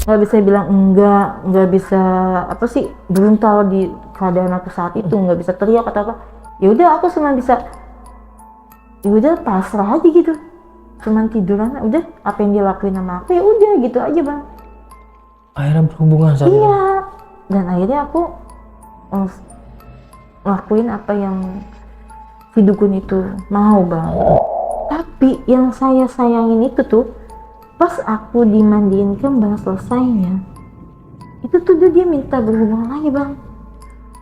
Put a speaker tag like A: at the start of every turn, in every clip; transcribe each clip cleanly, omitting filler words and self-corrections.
A: nggak bisa bilang nggak bisa apa sih, beruntal di keadaan aku saat itu, nggak bisa teriak atau apa. Ya udah aku cuma bisa, ya udah pasrah aja gitu, cuman tiduran, udah apa yang dia lakuin sama aku ya udah gitu aja bang.
B: Akhirnya berhubungan saat itu.
A: Iya, dan akhirnya aku eh, lakuin apa yang si dukun itu mau bang. Tapi yang saya sayangin itu tuh, pas aku dimandiin kembang selesainya, itu tuh dia minta berhubungan lagi bang.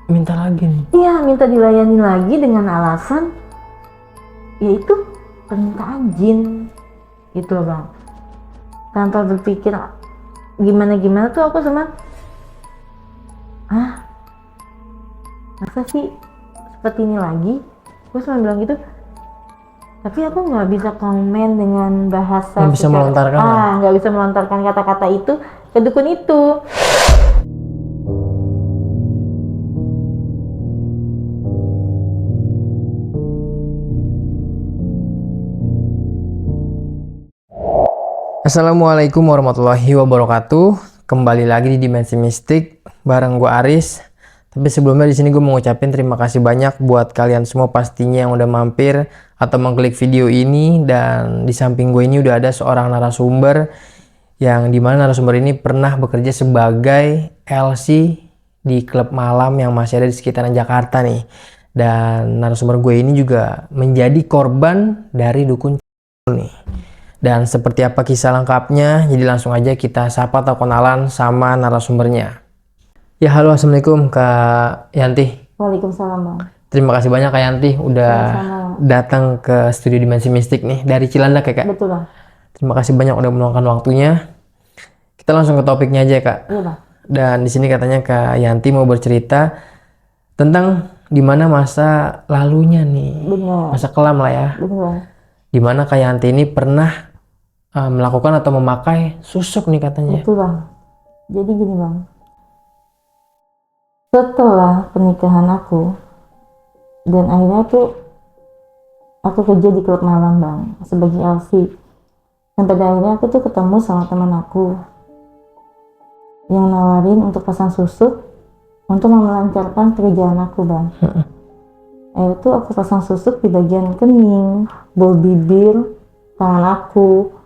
B: Minta lagi nih.
A: Iya, minta dilayani lagi dengan alasan yaitu permintaan jin gitu loh bang. Tanpa berpikir gimana tuh aku sama, masa sih seperti ini lagi. Aku cuma bilang gitu, tapi aku nggak bisa komen dengan bahasa
B: Nggak bisa melontarkan lah.
A: nggak bisa melontarkan kata-kata itu ke dukun itu.
B: Assalamualaikum warahmatullahi wabarakatuh. Kembali lagi di Dimensi Mistik bareng gue Aris. Tapi sebelumnya di sini gue mau ngucapin terima kasih banyak buat kalian semua pastinya yang udah mampir atau mengklik video ini. Dan di samping gue ini udah ada seorang narasumber yang dimana narasumber ini pernah bekerja sebagai LC di klub malam yang masih ada di sekitaran Jakarta nih. Dan narasumber gue ini juga menjadi korban dari dukun nih. Dan seperti apa kisah lengkapnya, jadi langsung aja kita sapa atau kenalan sama narasumbernya. Ya halo, assalamualaikum Kak Yanti.
A: Waalaikumsalam bang.
B: Terima kasih banyak Kak Yanti udah
A: Sama-sama.
B: datang ke studio Dimensi Mistik nih dari Cilandak ya Kak.
A: Betul bang.
B: Terima kasih banyak udah meluangkan waktunya. Kita langsung ke topiknya aja Kak.
A: Iya bang.
B: Dan di sini katanya Kak Yanti mau bercerita tentang dimana masa lalunya nih,
A: Benar.
B: masa kelam lah ya.
A: Benar bang.
B: Dimana Kak Yanti ini pernah melakukan atau memakai susuk nih katanya.
A: Betul bang. Jadi gini bang, setelah pernikahan aku dan akhirnya aku kerja di klub malam bang sebagai LC, dan pada akhirnya aku tuh ketemu sama teman aku yang nawarin untuk pasang susuk untuk melancarkan pekerjaan aku bang. Akhirnya tuh aku pasang susuk di bagian kening, bawah bibir, tangan aku,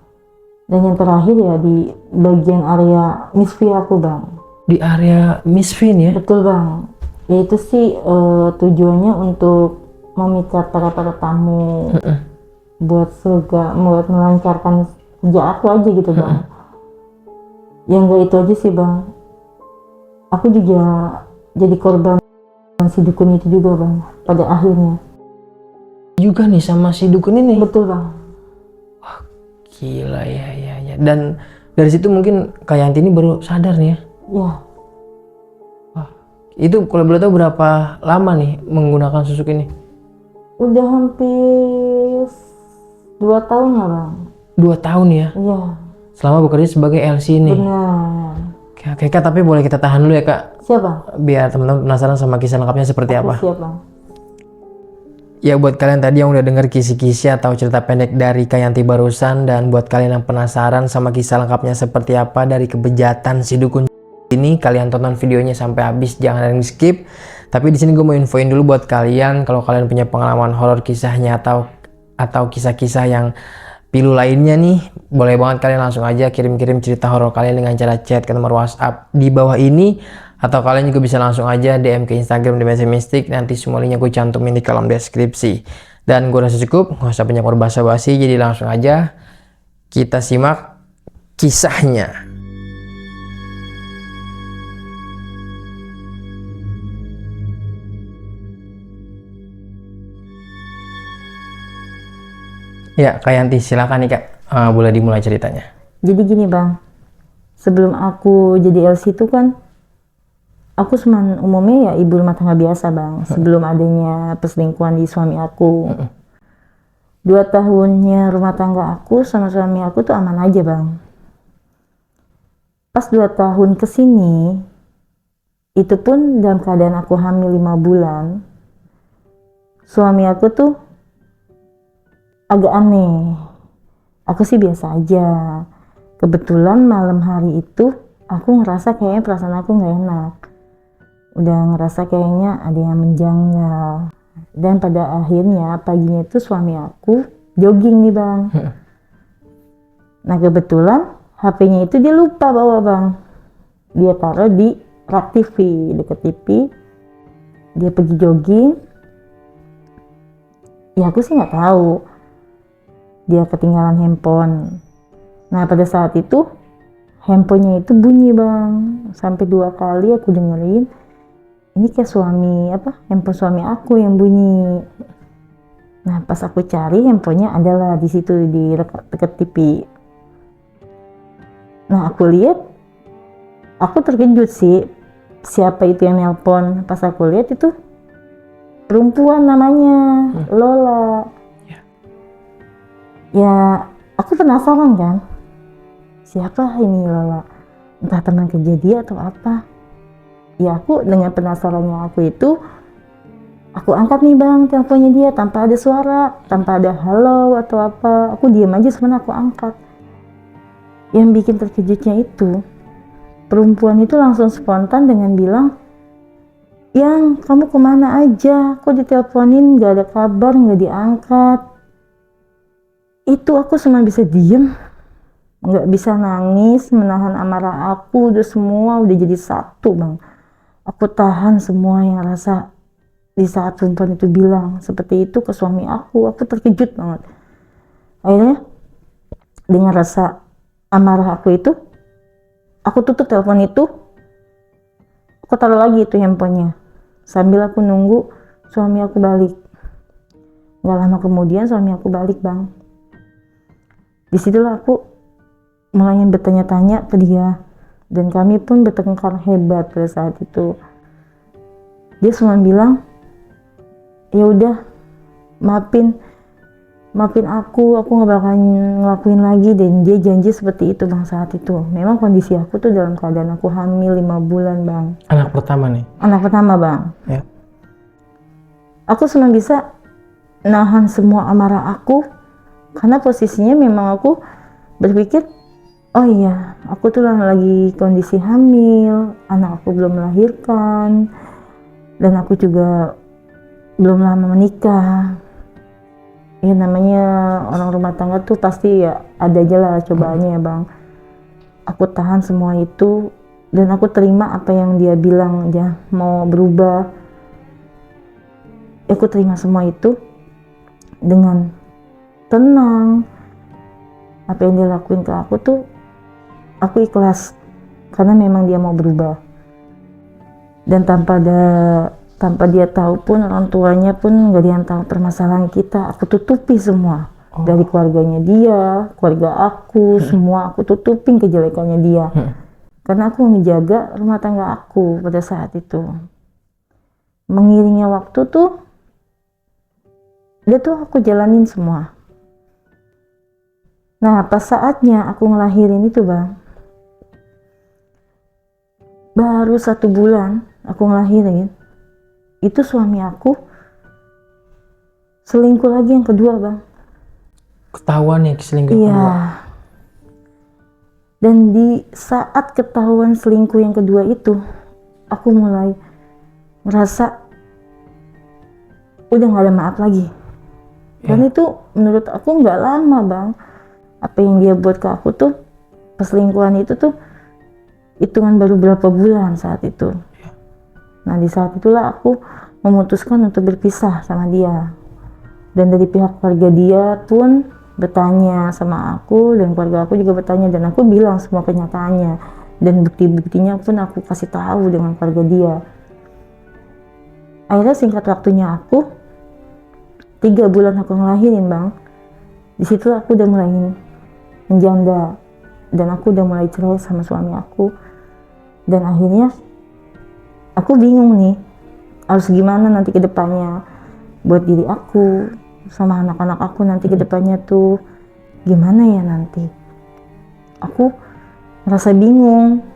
A: dan yang terakhir ya di bagian area misfi aku bang.
B: Di area Miss Vin ya.
A: Betul bang. Ya itu sih tujuannya untuk memikat para tamu buat surga, buat melancarkan kerja aku aja gitu bang. Yang enggak itu aja sih bang, aku juga jadi korban si dukun itu juga bang pada akhirnya.
B: Juga nih sama si dukun ini.
A: Betul bang.
B: Gila ya. Dan dari situ mungkin Kak Yanti ini baru sadar nih ya.
A: Ya
B: Itu kalau boleh tahu berapa lama nih menggunakan susuk ini?
A: udah hampir 2 tahun lah bang.
B: 2 tahun ya.
A: Iya
B: Selama bekerja sebagai LC ini.
A: benar.
B: Oke Kak, tapi boleh kita tahan dulu ya Kak.
A: Siapa?
B: Biar teman-teman penasaran sama kisah lengkapnya seperti apa.
A: Siap bang.
B: Ya buat kalian tadi yang udah denger kisi-kisi atau cerita pendek dari Kak Yanti barusan, dan buat kalian yang penasaran sama kisah lengkapnya seperti apa dari kebejatan si dukun ini, kalian tonton videonya sampai habis, jangan ada yang skip. Tapi di sini gue mau infoin dulu buat kalian, kalau kalian punya pengalaman horor kisahnya atau kisah-kisah yang pilu lainnya nih, boleh banget kalian langsung aja kirim-kirim cerita horor kalian dengan cara chat ke nomor WhatsApp di bawah ini. Atau kalian juga bisa langsung aja DM ke Instagram Dimensi Mistik, nanti semua linknya gue cantumin di kolom deskripsi. Dan gue rasa cukup, gak usah banyak berbahasa basi, jadi langsung aja kita simak kisahnya. Ya Kak Yanti silakan nih Kak, boleh dimulai ceritanya.
A: Jadi gini bang, sebelum aku jadi LC itu kan aku umumnya ya ibu rumah tangga biasa bang, sebelum adanya perselingkuhan di suami aku. 2 tahunnya rumah tangga aku sama suami aku tuh aman aja bang. Pas 2 tahun kesini, itu pun dalam keadaan aku hamil 5 bulan, suami aku tuh agak aneh. Aku sih biasa aja. Kebetulan malam hari itu aku ngerasa kayaknya perasaan aku nggak enak, udah ngerasa kayaknya ada yang menjanggal. Dan pada akhirnya paginya itu suami aku jogging nih bang. Nah kebetulan HP-nya itu dia lupa bawa bang, dia taruh di rak TV deket TV. Dia pergi jogging, ya aku sih nggak tahu dia ketinggalan handphone. Nah pada saat itu handphonenya itu bunyi bang, sampai 2 kali aku dengerin ini kayak handphone suami aku yang bunyi. Nah pas aku cari handphonenya adalah di situ di dekat TV. Nah aku lihat, aku terkejut sih siapa itu yang nelpon. Pas aku lihat itu perempuan namanya Lola. Ya aku penasaran kan, siapa ini Lola, entah teman kerja dia atau apa. Ya aku dengan penasarannya aku itu, aku angkat nih bang teleponnya dia tanpa ada suara, tanpa ada halo atau apa. Aku diam aja sebenarnya aku angkat. Yang bikin terkejutnya itu, perempuan itu langsung spontan dengan bilang, "Yang, kamu kemana aja? Kok diteleponin gak ada kabar, gak diangkat?" Itu aku cuma bisa diem, gak bisa nangis, menahan amarah aku, udah semua udah jadi satu bang. Aku tahan semua yang rasa di saat perempuan itu bilang seperti itu ke suami aku terkejut banget. Akhirnya dengan rasa amarah aku itu, aku tutup telepon itu, aku taruh lagi itu handphonenya sambil aku nunggu suami aku balik. Gak lama kemudian suami aku balik bang. Disitulah aku mulai bertanya-tanya ke dia, dan kami pun bertengkar hebat pada saat itu. Dia cuma bilang, ya udah maafin aku nggak bakal ngelakuin lagi. Dan dia janji seperti itu bang saat itu. Memang kondisi aku tuh dalam keadaan aku hamil 5 bulan bang.
B: Anak pertama nih?
A: Anak pertama bang.
B: Ya.
A: Aku cuma bisa nahan semua amarah aku, karena posisinya memang aku berpikir, oh iya aku tuh lagi kondisi hamil, anak aku belum melahirkan, dan aku juga belum lama menikah. Ya namanya orang rumah tangga tuh pasti ya ada aja lah cobaannya ya bang. Aku tahan semua itu, dan aku terima apa yang dia bilang, dia mau berubah. Aku terima semua itu dengan tenang. Apa yang dia lakuin ke aku tuh aku ikhlas, karena memang dia mau berubah. Dan tanpa dia tahu pun, orang tuanya pun gak ada yang tahu permasalahan kita. Aku tutupi semua. Dari keluarganya dia, keluarga aku, semua aku tutupin kejelekannya dia. Karena aku menjaga rumah tangga aku pada saat itu. Mengiringnya waktu tuh, dia tuh aku jalanin semua. Nah pas saatnya aku ngelahirin itu bang, baru 1 bulan aku ngelahirin, itu suami aku selingkuh lagi yang kedua bang.
B: Ketahuan ya selingkuh
A: Iya.
B: kedua?
A: Dan di saat ketahuan selingkuh yang kedua itu, aku mulai merasa udah gak ada maaf lagi. Dan itu menurut aku gak lama bang. Apa yang dia buat ke aku tuh, perselingkuhan itu tuh hitungan baru berapa bulan saat itu. Nah di saat itulah aku memutuskan untuk berpisah sama dia. Dan dari pihak keluarga dia pun bertanya sama aku, dan keluarga aku juga bertanya, dan aku bilang semua kenyataannya. Dan bukti-buktinya pun aku kasih tahu dengan keluarga dia. Akhirnya singkat waktunya aku 3 bulan aku ngelahirin bang. Di situ aku udah mulai menjanda, dan aku udah mulai cerai sama suami aku. Dan akhirnya aku bingung nih harus gimana nanti ke depannya buat diri aku sama anak-anak aku nanti ke depannya tuh gimana ya nanti. Aku merasa bingung,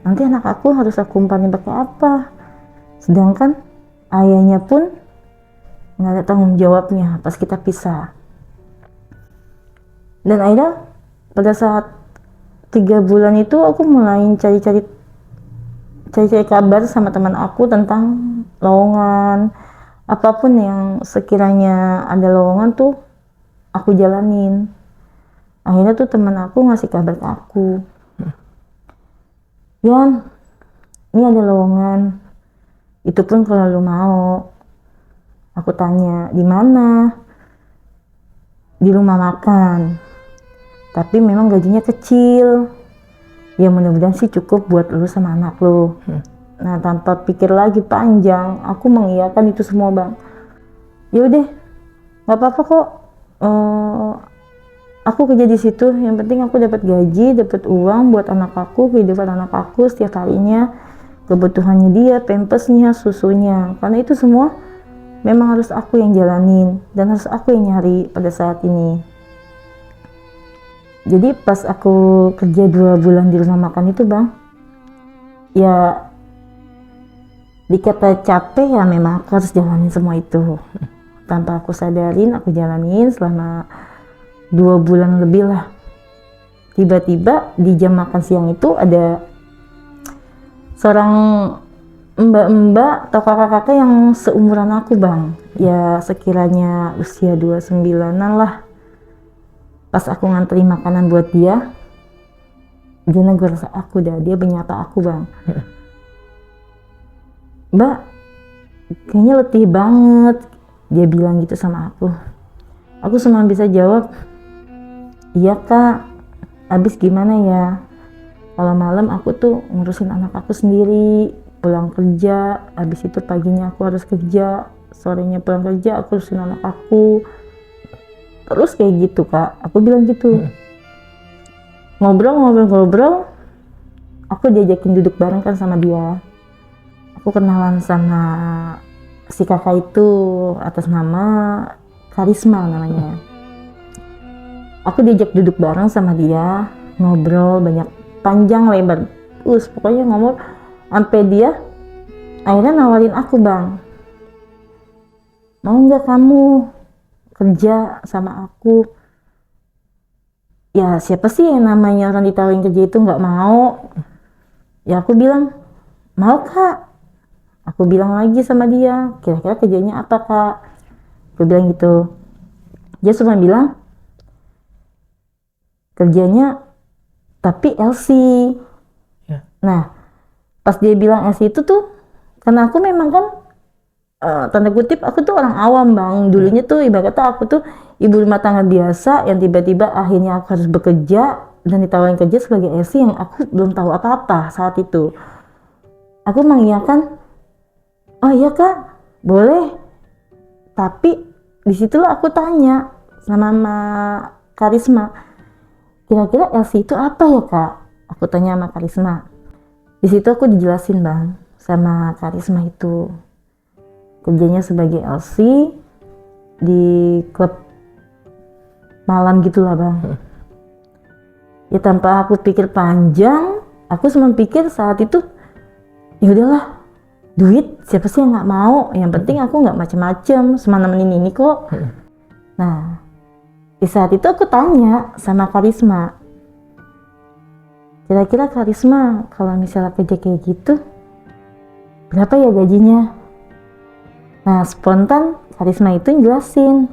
A: nanti anak aku harus aku umpanin pakai apa, sedangkan ayahnya pun nggak ada tanggung jawabnya pas kita pisah. Dan akhirnya pada saat 3 bulan itu aku mulai cari-cari kabar sama teman aku tentang lowongan, apapun yang sekiranya ada lowongan tuh aku jalanin. Akhirnya tuh teman aku ngasih kabar ke aku, Yan, ini ada lowongan, itu pun kalau lu mau. Aku tanya, di mana? Di rumah makan, tapi memang gajinya kecil. Ya mudah-mudahan sih cukup buat lu sama anak lu. Nah, tanpa pikir lagi panjang, aku mengiyakan itu semua, Bang. Ya udah, nggak apa-apa kok. Aku kerja di situ, yang penting aku dapat gaji, dapat uang buat anak aku, kehidupan anak aku setiap harinya, kebutuhannya dia, pampasnya, susunya. Karena itu semua memang harus aku yang jalanin dan harus aku yang nyari pada saat ini. Jadi pas aku kerja 2 bulan di rumah makan itu, Bang, ya dikata capek ya memang aku harus jalanin semua itu. Tanpa aku sadarin, aku jalanin selama 2 bulan lebih lah. Tiba-tiba di jam makan siang itu ada seorang mbak-mbak atau kakak-kakak yang seumuran aku, Bang. Ya sekiranya usia 29-an lah. Pas aku ngantri makanan buat dia negur aku dah, dia menyapa aku, Bang. Mbak, kayaknya letih banget, dia bilang gitu sama aku. Aku cuma bisa jawab, iya kak, abis gimana ya, kalau malam aku tuh ngurusin anak aku sendiri, pulang kerja, abis itu paginya aku harus kerja, sorenya pulang kerja aku urusin anak aku. Terus kayak gitu kak, aku bilang gitu. Ngobrol, aku diajakin duduk bareng kan sama dia. Aku kenalan sama si kakak itu atas nama Karisma namanya. Aku diajak duduk bareng sama dia, ngobrol banyak, panjang lebar. Pokoknya ngomong sampai dia akhirnya nawarin aku, Bang, mau nggak kamu kerja sama aku? Ya siapa sih yang namanya orang ditawarin kerja itu nggak mau? Ya aku bilang, mau kak. Aku bilang lagi sama dia, kira-kira kerjanya apa kak? Aku bilang gitu. Dia cuma bilang, kerjanya tapi LC.
B: Ya.
A: Nah, pas dia bilang LC itu tuh, karena aku memang kan tanda kutip aku tuh orang awam, Bang. Dulunya tuh ibarat kata aku tuh ibu rumah tangga biasa yang tiba-tiba akhirnya aku harus bekerja dan ditawarin kerja sebagai LC yang aku belum tahu apa-apa saat itu. Aku mengiyakan, oh iya kak, boleh. Tapi disitulah aku tanya sama Karisma, kira-kira LC itu apa ya kak? Aku tanya sama Karisma. Di situ aku dijelasin, Bang, sama Karisma itu kerjanya sebagai LC di klub malam gitulah, Bang. Ya tanpa aku pikir panjang, aku cuma pikir saat itu, ya udahlah, duit siapa sih yang nggak mau? Yang penting aku nggak macem-macem, cuma nemenin ini kok. Nah, di saat itu aku tanya sama Karisma, kira-kira Karisma kalau misalnya kerja kayak gitu, berapa ya gajinya? Nah, spontan Karisma itu jelasin,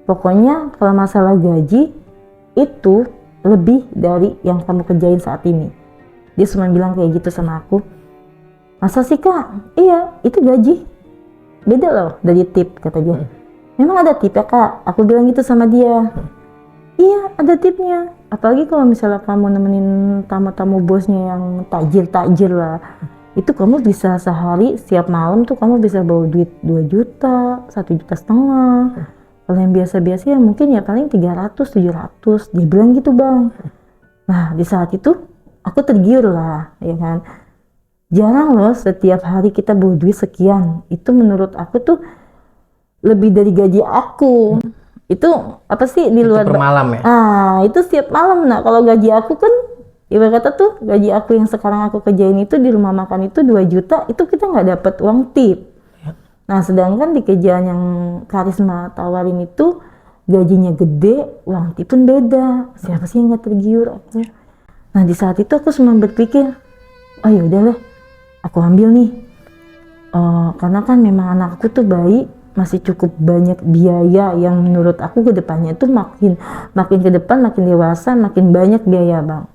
A: pokoknya kalau masalah gaji itu lebih dari yang kamu kerjain saat ini. Dia cuma bilang kayak gitu sama aku. Masa sih kak? Iya, itu gaji. Beda loh dari tip, kata dia. Memang ada tip ya kak? Aku bilang gitu sama dia. Iya, ada tipnya. Apalagi kalau misalnya kamu nemenin tamu-tamu bosnya yang tajir-tajir lah. Itu kamu bisa sehari, setiap malam tuh kamu bisa bawa duit 2 juta, 1,5 juta. Kalau yang biasa-biasa ya mungkin ya paling 300, 700. Dia bilang gitu, Bang. Nah, di saat itu aku tergiur lah, ya kan. Jarang loh setiap hari kita bawa duit sekian. Itu menurut aku tuh lebih dari gaji aku. Itu apa sih di luar
B: per malam ya?
A: Itu setiap malam. Nah, kalau gaji aku kan ibarat kata tuh gaji aku yang sekarang aku kerjain itu di rumah makan itu 2 juta, itu kita nggak dapat uang tip. Nah, sedangkan di kerjaan yang Karisma tawarin itu gajinya gede, uang tip pun beda. Siapa sih yang nggak tergiur aku? Nah di saat itu aku cuma berpikir, oh ya udahlah, aku ambil nih. Karena kan memang anakku tuh bayi, masih cukup banyak biaya yang menurut aku ke depannya tuh makin ke depan, makin dewasa, makin banyak biaya bang.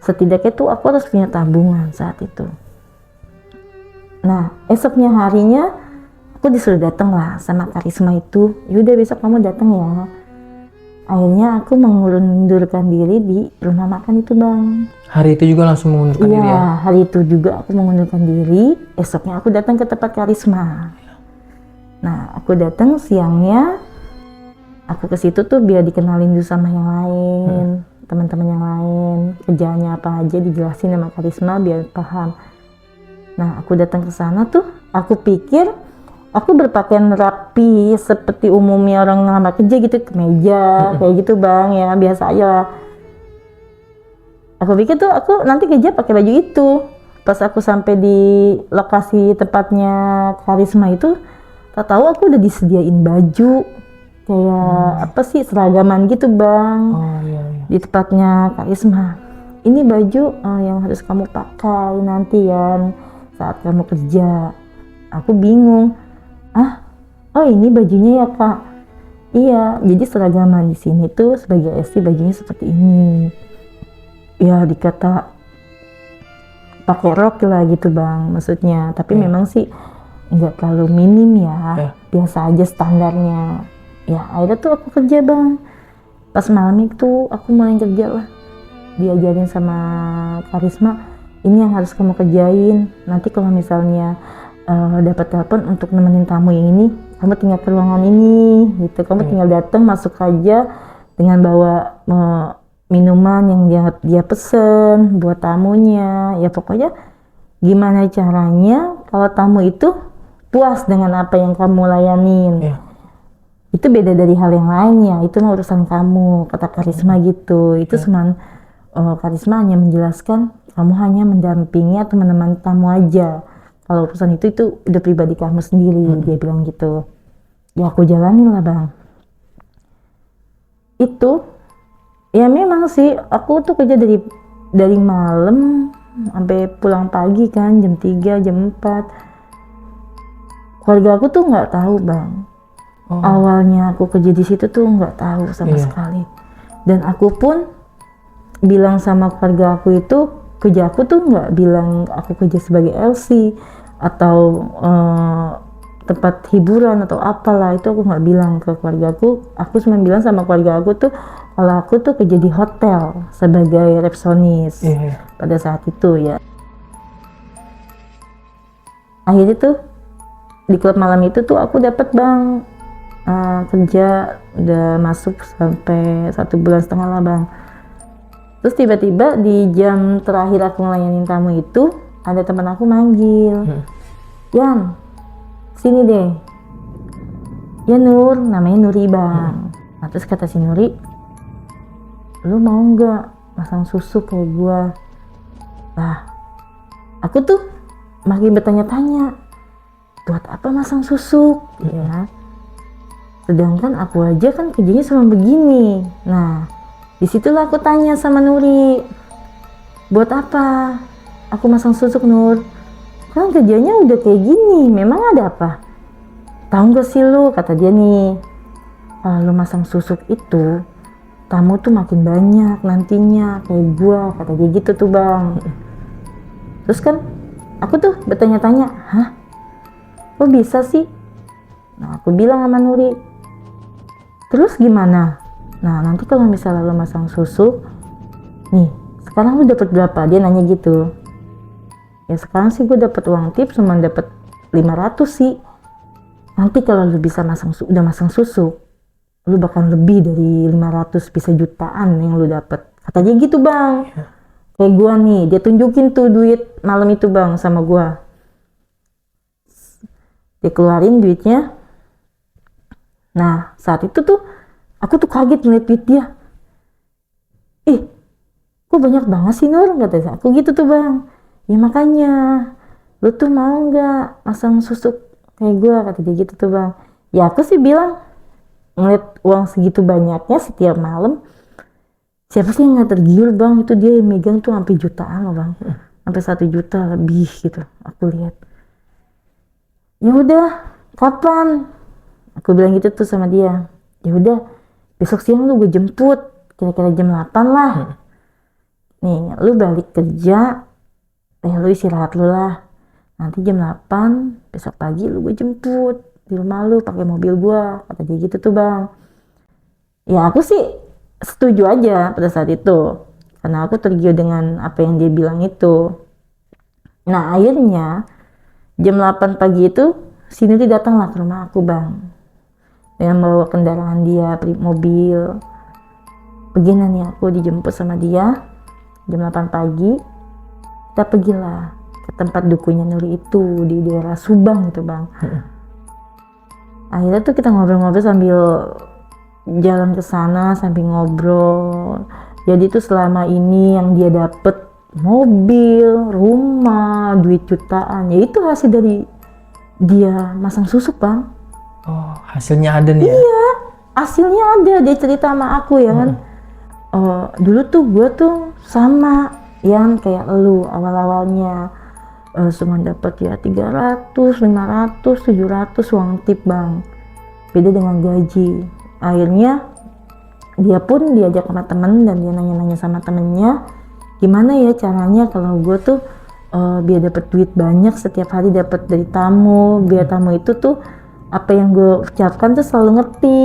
A: Setidaknya tuh aku harus punya tabungan saat itu. Nah esoknya harinya aku disuruh datang lah sama Karisma itu. Yaudah besok kamu datang ya. Akhirnya aku mengundurkan diri di rumah makan itu bang.
B: Hari itu juga langsung mengundurkan diri ya?
A: Iya, hari itu juga aku mengundurkan diri. Esoknya aku datang ke tempat Karisma. Nah, aku datang siangnya. Aku ke situ tuh biar dikenalin dulu sama yang lain, teman-teman yang lain. Kerjaannya apa aja dijelasin sama Karisma biar paham. Nah, aku datang ke sana tuh. Aku pikir aku berpakaian rapi seperti umumnya orang ngelamar kerja gitu, kemeja kayak gitu bang ya, biasa aja lah. Aku pikir tuh aku nanti kerja pakai baju itu. Pas aku sampai di lokasi tempatnya Karisma itu, tak tahu aku udah disediain baju kayak apa sih, seragaman gitu bang.
B: Oh iya.
A: Di tempatnya Karisma. Ini baju yang harus kamu pakai nanti ya saat kamu kerja. Aku bingung. Oh ini bajunya ya kak. Iya, jadi seragaman di sini tuh sebagai ST bajunya seperti ini. Ya dikata pakai rok lah gitu bang, maksudnya. Tapi memang sih nggak terlalu minim ya, biasa aja standarnya. Ya akhirnya tuh aku kerja bang. Pas malam itu aku mulai kerja lah. Diajarin sama Karisma, ini yang harus kamu kerjain. Nanti kalau misalnya dapat telepon untuk nemenin tamu yang ini, kamu tinggal ke ruangan ini gitu. Kamu tinggal datang masuk aja dengan bawa minuman yang dia pesen buat tamunya. Ya pokoknya gimana caranya kalau tamu itu puas dengan apa yang kamu layanin. Itu beda dari hal yang lainnya, itu mah urusan kamu, kata Karisma gitu. Itu cuman Karisma hanya menjelaskan kamu hanya mendampingi atau menemani tamu aja. Kalau urusan itu udah pribadi kamu sendiri, dia bilang gitu. Ya aku jalanin lah bang. Itu ya memang sih aku tuh kerja dari malam sampai pulang pagi kan, jam 3, jam 4. Keluarga aku tuh nggak tahu bang. Awalnya aku kerja di situ tuh nggak tahu sama sekali. Dan aku pun bilang sama keluarga aku itu, kerja aku tuh nggak bilang aku kerja sebagai LC atau tempat hiburan atau apalah, itu aku nggak bilang ke keluarga aku. Aku cuma bilang sama keluarga aku tuh kalau aku tuh kerja di hotel sebagai resepsionis pada saat itu ya. Akhirnya tuh di klub malam itu tuh aku dapat bang kerja udah masuk sampai 1,5 bulan lah bang. Terus tiba-tiba di jam terakhir aku ngelayanin tamu itu ada teman aku manggil, Yan sini deh. Ya Nur, namanya Nuri bang. Nah, terus kata si Nuri, lu mau nggak masang susu kayak gua? Nah, aku tuh makin bertanya-tanya, buat apa masang susu? Ya, sedangkan aku aja kan kerjanya sama begini. Nah, disitulah aku tanya sama Nuri, buat apa aku masang susuk Nur? Kan kerjanya udah kayak gini, memang ada apa? Tahu gak sih lu, kata dia nih, kalau lu masang susuk itu tamu tuh makin banyak nantinya kayak gua, kata dia gitu tuh bang. Terus kan aku tuh bertanya-tanya, hah? Kok bisa sih? Nah aku bilang sama Nuri, terus gimana? Nah nanti kalau misalnya lu masang susuk, nih sekarang lu dapat berapa? Dia nanya gitu. Ya sekarang sih gue dapat uang tips cuma dapat 500 sih. Nanti kalau lu bisa udah masang susu, lu bakal lebih dari 500, bisa jutaan yang lu dapat. Kata dia gitu bang. Kayak gua nih, dia tunjukin tuh duit malam itu bang sama gua. Dia keluarin duitnya. Nah saat itu tuh aku tuh kaget ngeliat duit dia. Kok banyak banget sih Nur, kata aku gitu tuh bang. Ya makanya lu tuh mau nggak masang susuk kayak gue, kata dia gitu tuh bang. Ya aku sih bilang ngeliat uang segitu banyaknya setiap malam, siapa sih yang nggak tergiur bang, itu dia yang megang tuh sampai jutaan loh bang, sampai 1 juta lebih gitu aku lihat. Ya udah, kapan, aku bilang gitu tuh sama dia. Ya udah, besok siang lu gue jemput kira-kira jam 8 lah. Nih lu balik kerja, lu istirahat lu lah, nanti jam 8 besok pagi lu gue jemput di rumah lu pakai mobil gua, kata dia gitu tuh bang. Ya aku sih setuju aja pada saat itu, karena aku tergiur dengan apa yang dia bilang itu. Nah akhirnya jam 8 pagi itu si Nuri datanglah ke rumah aku bang, dengan bawa kendaraan dia, mobil. Begini nih, aku dijemput sama dia jam 8 pagi, kita pergilah ke tempat dukunya Nuri itu di daerah Subang gitu bang. Akhirnya tuh kita ngobrol-ngobrol sambil jalan ke sana sambil ngobrol. Jadi tuh selama ini yang dia dapet mobil, rumah, duit jutaan, ya itu hasil dari dia masang susuk bang.
B: Oh, hasilnya ada nih ya?
A: Iya, hasilnya ada. Dia cerita sama aku ya kan. Dulu tuh gue tuh sama yang kayak lu awal-awalnya cuma dapat ya 300, 500, 700 uang tip bang. Beda dengan gaji. Akhirnya dia pun diajak sama temen dan dia nanya-nanya sama temennya, gimana ya caranya kalau gue tuh biar dapat duit banyak setiap hari dapat dari tamu, biar tamu itu tuh apa yang gue ucapkan tuh selalu ngerti,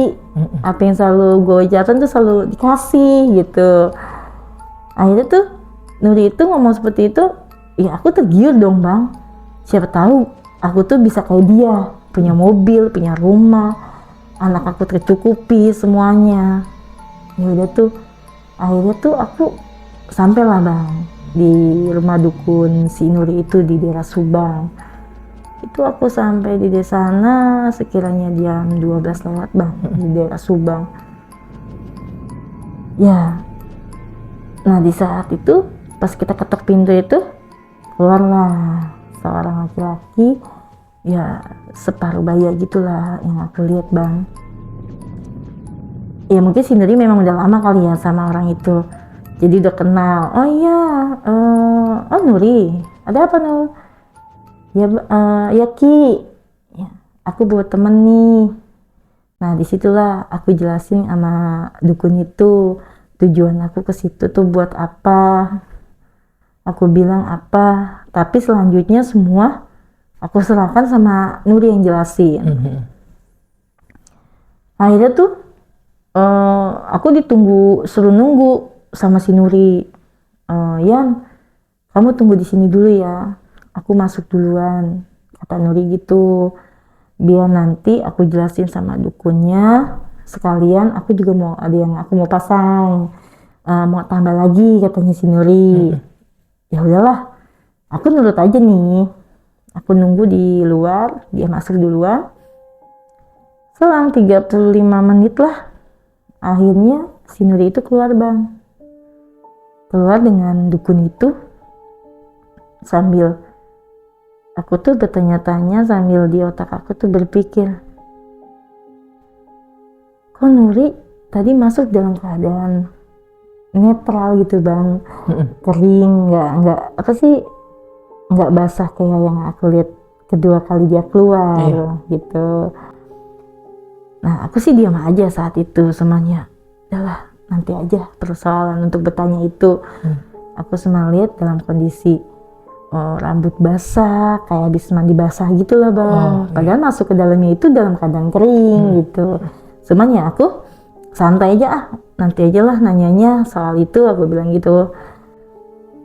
A: apa yang selalu gue ucapkan tuh selalu dikasih gitu. Akhirnya tuh Nuri itu ngomong seperti itu, ya aku tergiur dong bang. Siapa tahu aku tuh bisa kayak dia, punya mobil, punya rumah, anak aku tercukupi semuanya. Ya udah tuh, akhirnya tuh aku sampailah bang di rumah dukun si Nuri itu di daerah Subang. Itu aku sampai di sana sekiranya jam 12 lewat bang, di daerah Subang. Ya, nah di saat itu pas kita ketok pintu itu, keluarlah seorang laki-laki, ya separuh baya gitulah yang aku lihat bang. Ya mungkin si Nuri memang udah lama kali ya sama orang itu, jadi udah kenal. Oh iya, oh Nuri, ada apa Nur? Ya, ya Ki, ya, aku buat temen nih. Nah disitulah aku jelasin sama dukun itu tujuan aku ke situ tuh buat apa. Aku bilang apa, tapi selanjutnya semua aku serahkan sama Nuri yang jelasin. Akhirnya tuh aku suruh nunggu sama si Nuri. Yan, kamu tunggu di sini dulu ya. Aku masuk duluan, kata Nuri gitu. Biar nanti aku jelasin sama dukunnya. Sekalian aku juga mau ada yang aku mau pasang, mau tambah lagi katanya si Nuri. Ya udahlah, aku nurut aja nih. Aku nunggu di luar, dia masuk duluan. Selang 35 menit lah, akhirnya si Nuri itu keluar bang. Keluar dengan dukun itu sambil aku tuh bertanya-tanya, sambil di otak aku tuh berpikir, kok Nuri tadi masuk dalam keadaan netral gitu bang, kering, nggak apa sih, nggak basah kayak yang aku lihat kedua kali dia keluar gitu. Nah aku sih diam aja saat itu, semuanya udahlah nanti aja persoalan untuk bertanya itu. Aku cuma lihat dalam kondisi rambut basah, kayak habis mandi basah gitu lah bang. Padahal masuk ke dalamnya itu dalam keadaan kering gitu. Semuanya aku santai aja, nanti aja lah nanyanya soal itu, aku bilang gitu.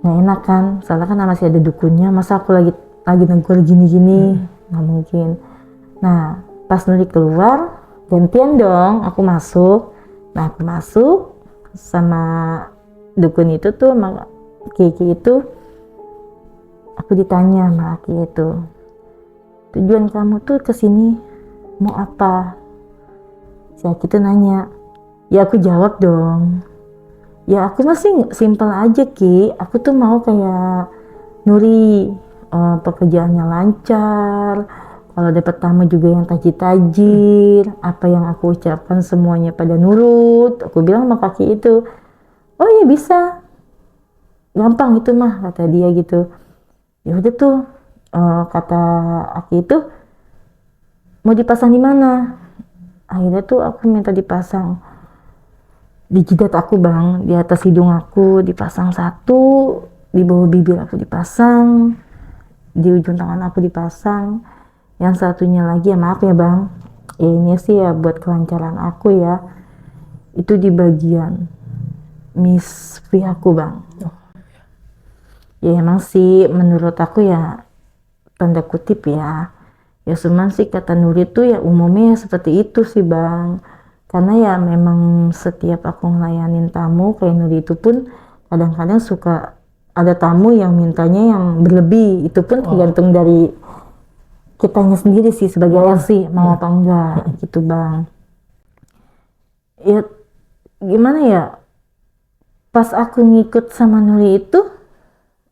A: Nggak enak kan, soalnya kan masih ada dukunnya, masa aku lagi negur gini-gini, nggak mungkin. Nah pas Nuri keluar, gantian dong aku masuk. Nah aku masuk sama dukun itu tuh, sama Kiki itu. Aku ditanya sama Aki itu, tujuan kamu tuh kesini mau apa? Si Aki tuh nanya. Ya aku jawab dong, ya aku masih simpel aja Ki, aku tuh mau kayak Nuri, pekerjaannya lancar, kalau dapat tamu juga yang tajir-tajir, apa yang aku ucapkan semuanya pada nurut. Aku bilang sama Kaki itu, oh iya bisa, gampang itu mah, kata dia gitu. Ya udah tuh, kata Aki itu, mau dipasang di mana? Akhirnya tuh aku minta dipasang di jidat aku bang, di atas hidung aku dipasang satu, di bawah bibir aku dipasang, di ujung tangan aku dipasang, yang satunya lagi, ya maaf ya bang, ya ini sih ya buat kelancaran aku ya, itu di bagian misfi aku bang. Ya emang sih menurut aku ya tanda kutip ya cuman sih kata Nuri tuh ya umumnya ya seperti itu sih bang, karena ya memang setiap aku ngelayanin tamu kayak Nuri itu pun kadang-kadang suka ada tamu yang mintanya yang berlebih, itu pun tergantung dari kitanya sendiri sih sebagai LC mau apa enggak gitu bang. Ya gimana ya, pas aku ngikut sama Nuri itu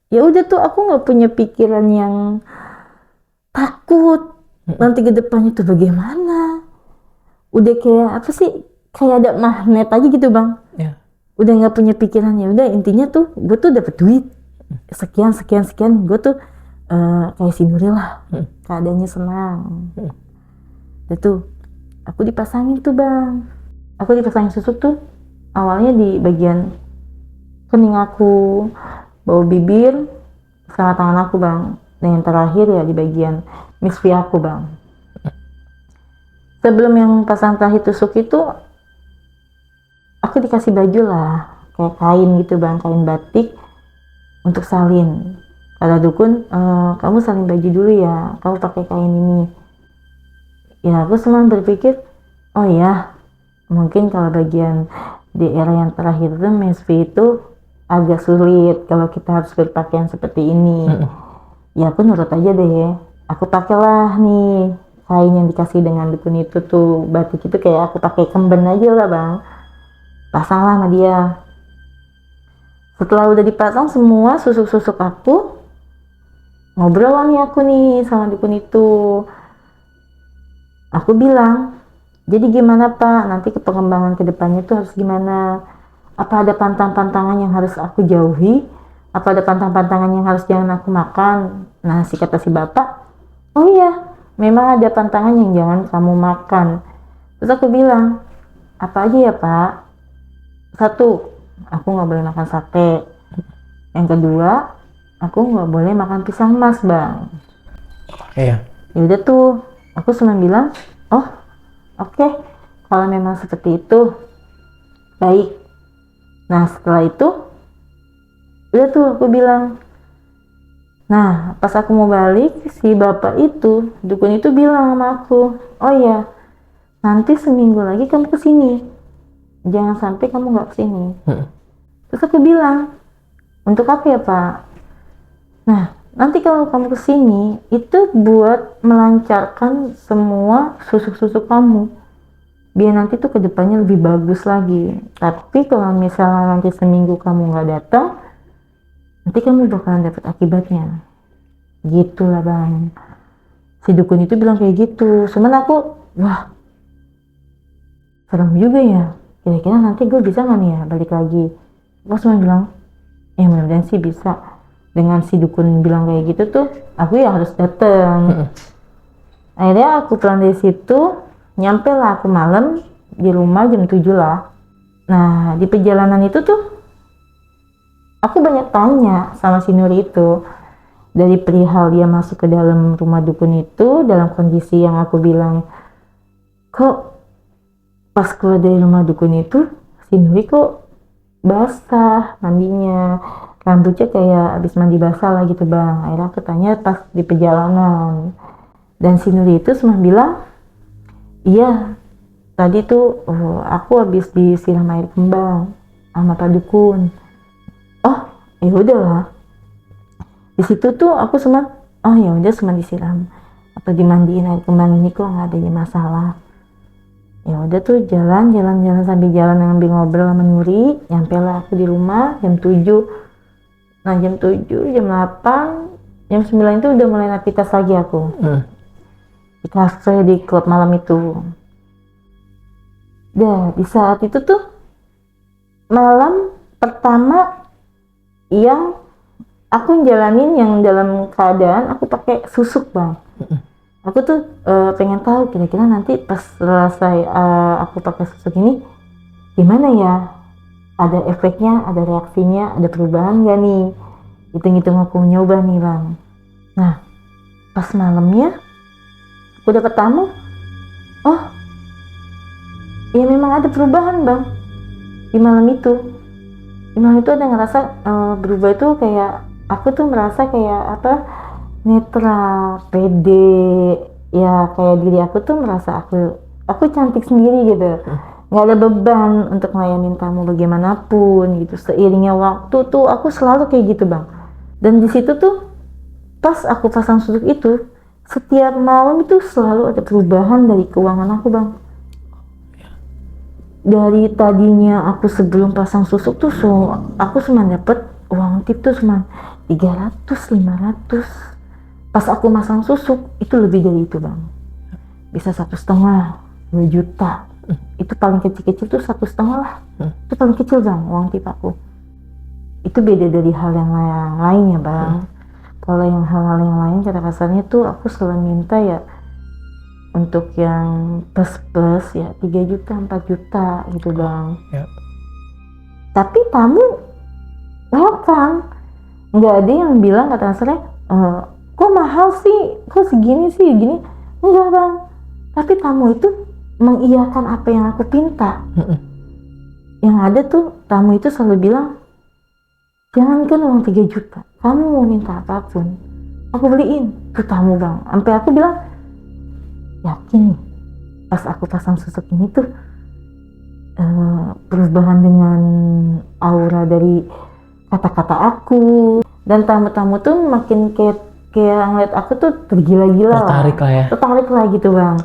A: ya udah tuh aku nggak punya pikiran yang takut nanti ke depannya tuh bagaimana, udah kayak apa sih, kayak ada magnet aja gitu bang. Udah nggak punya pikiran, ya udah intinya tuh gue tuh dapet duit sekian sekian sekian, gue tuh kayak si Nuri lah, keadaannya senang. Udah tuh aku dipasangin tuh bang, aku dipasangin susuk tuh awalnya di bagian kening aku, bawah bibir, sama tangan aku bang, dan yang terakhir ya di bagian misfi aku bang. Sebelum yang pasang terakhir tusuk itu aku dikasih baju lah kayak kain gitu bang, kain batik untuk salin. Kata dukun, kamu salin baju dulu ya, kamu pakai kain ini. Ya aku cuma berpikir, oh ya mungkin kalau bagian di era yang terakhir itu mesfi itu agak sulit kalau kita harus berpakaian seperti ini. Ya aku nurut aja deh, aku pakailah nih kain yang dikasih dengan dukun itu tuh, batik itu kayak aku pakai kemben aja lah bang, pasanglah sama dia. Setelah udah dipasang semua susuk-susuk aku, ngobrol lah nih aku nih sama dukun itu. Aku bilang, jadi gimana pak, nanti ke pengembangan kedepannya tuh harus gimana, apa ada pantang-pantangan yang harus aku jauhi, apa ada pantang-pantangan yang harus jangan aku makan. Nah si kata si bapak, oh iya memang ada pantangan yang jangan kamu makan. Terus aku bilang, apa aja ya pak? Satu, aku nggak boleh makan sate. Yang kedua, aku nggak boleh makan pisang emas bang.
B: Iya.
A: Ya udah tuh, aku cuma bilang, oh oke, kalau memang seperti itu baik. Nah setelah itu udah tuh aku bilang, nah pas aku mau balik si bapak itu, dukun itu bilang sama aku, oh ya nanti seminggu lagi kamu kesini, jangan sampai kamu nggak kesini. Terus aku bilang, untuk apa ya pak? Nah nanti kalau kamu kesini itu buat melancarkan semua susuk-susuk kamu, biar nanti tuh kedepannya lebih bagus lagi. Tapi kalau misalnya nanti seminggu kamu nggak datang, nanti kamu bakalan dapat akibatnya. Gitulah bang, si dukun itu bilang kayak gitu. Cuman aku, wah serem juga ya, kira-kira nanti gue bisa nggak nih ya balik lagi. Aku cuma bilang, ya mudah-mudahan sih bisa. Dengan si dukun bilang kayak gitu tuh, aku ya harus dateng. Akhirnya aku pulang dari situ, nyampe lah aku malam di rumah jam 7 lah. Nah di perjalanan itu tuh aku banyak tanya sama si Nuri itu, dari perihal dia masuk ke dalam rumah dukun itu dalam kondisi yang aku bilang, kok pas keluar dari rumah dukun itu si Nuri kok basah mandinya, rambutnya kayak habis mandi basah lah gitu bang. Akhirnya aku tanya pas di perjalanan, dan si Nuri itu cuma bilang, iya tadi tuh aku habis disiram air kembang sama Pak Dukun. Oh ya udahlah, di situ tuh aku cuma, oh ya udah cuma disiram atau dimandiin air kembang ini kok nggak ada masalah. Ya udah tuh jalan sambil jalan ngambil ngobrol sama Nuri, nyampe lah aku di rumah jam 7. Nah jam 7, jam 8, jam 9 itu udah mulai aktivitas lagi aku di kafe, di klub malam itu. Dah di saat itu tuh malam pertama yang aku jalanin yang dalam keadaan aku pakai susuk bang. Aku tuh pengen tahu kira-kira nanti pas selesai aku pakai susuk ini gimana ya, ada efeknya, ada reaksinya, ada perubahan gak nih. Hitung-hitung aku nyoba nih bang. Nah pas malamnya aku dapat tamu, oh ya memang ada perubahan bang di malam itu. Di malam itu ada ngerasa berubah itu kayak aku tuh merasa kayak apa, netral, pede, ya kayak diri aku tuh merasa aku cantik sendiri gitu, nggak ada beban untuk ngelayanin tamu bagaimanapun gitu. Seiringnya waktu tuh aku selalu kayak gitu bang. Dan di situ tuh pas aku pasang susuk itu, setiap malam itu selalu ada perubahan dari keuangan aku bang. Dari tadinya aku sebelum pasang susuk tuh aku cuma dapet uang tip tuh cuma 300, 500. Pas aku masang susuk itu lebih dari itu bang, bisa 1,5, 2 juta. Itu paling kecil-kecil tuh 1,5 lah. Itu paling kecil bang uang tip aku. Itu beda dari hal yang lainnya bang. Kalau yang hal-hal yang lain kata kasarnya tuh aku selalu minta ya untuk yang plus ya 3 juta 4 juta gitu bang. Tapi tamu welcome, nggak ada yang bilang kata kasarnya kok mahal sih, kok segini sih gini, enggak bang. Tapi tamu itu mengiyakan apa yang aku pinta. Yang ada tuh tamu itu selalu bilang, jangankan uang 3 juta, kamu mau minta apapun aku beliin. Tuh tamu bang, sampai aku bilang yakin nih pas aku pasang susuk ini tuh perubahan dengan aura dari kata-kata aku, dan tamu-tamu tuh makin kayak ngeliat aku tuh tergila-gila, tertarik lah gitu bang.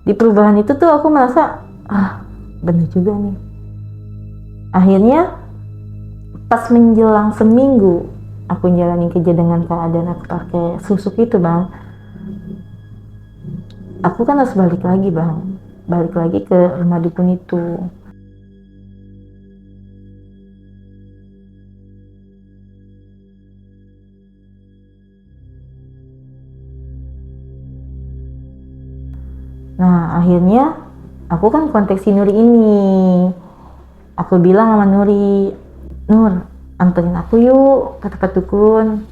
A: Di perubahan itu tuh aku merasa bener juga nih. Akhirnya pas menjelang seminggu aku jalanin kerja dengan keadaan aku pakai susuk itu bang, aku kan harus balik lagi bang, balik lagi ke rumah dukun itu. Nah akhirnya aku kan kontak si Nuri ini. Aku bilang sama Nuri, Nur anterin aku yuk ke tempat dukun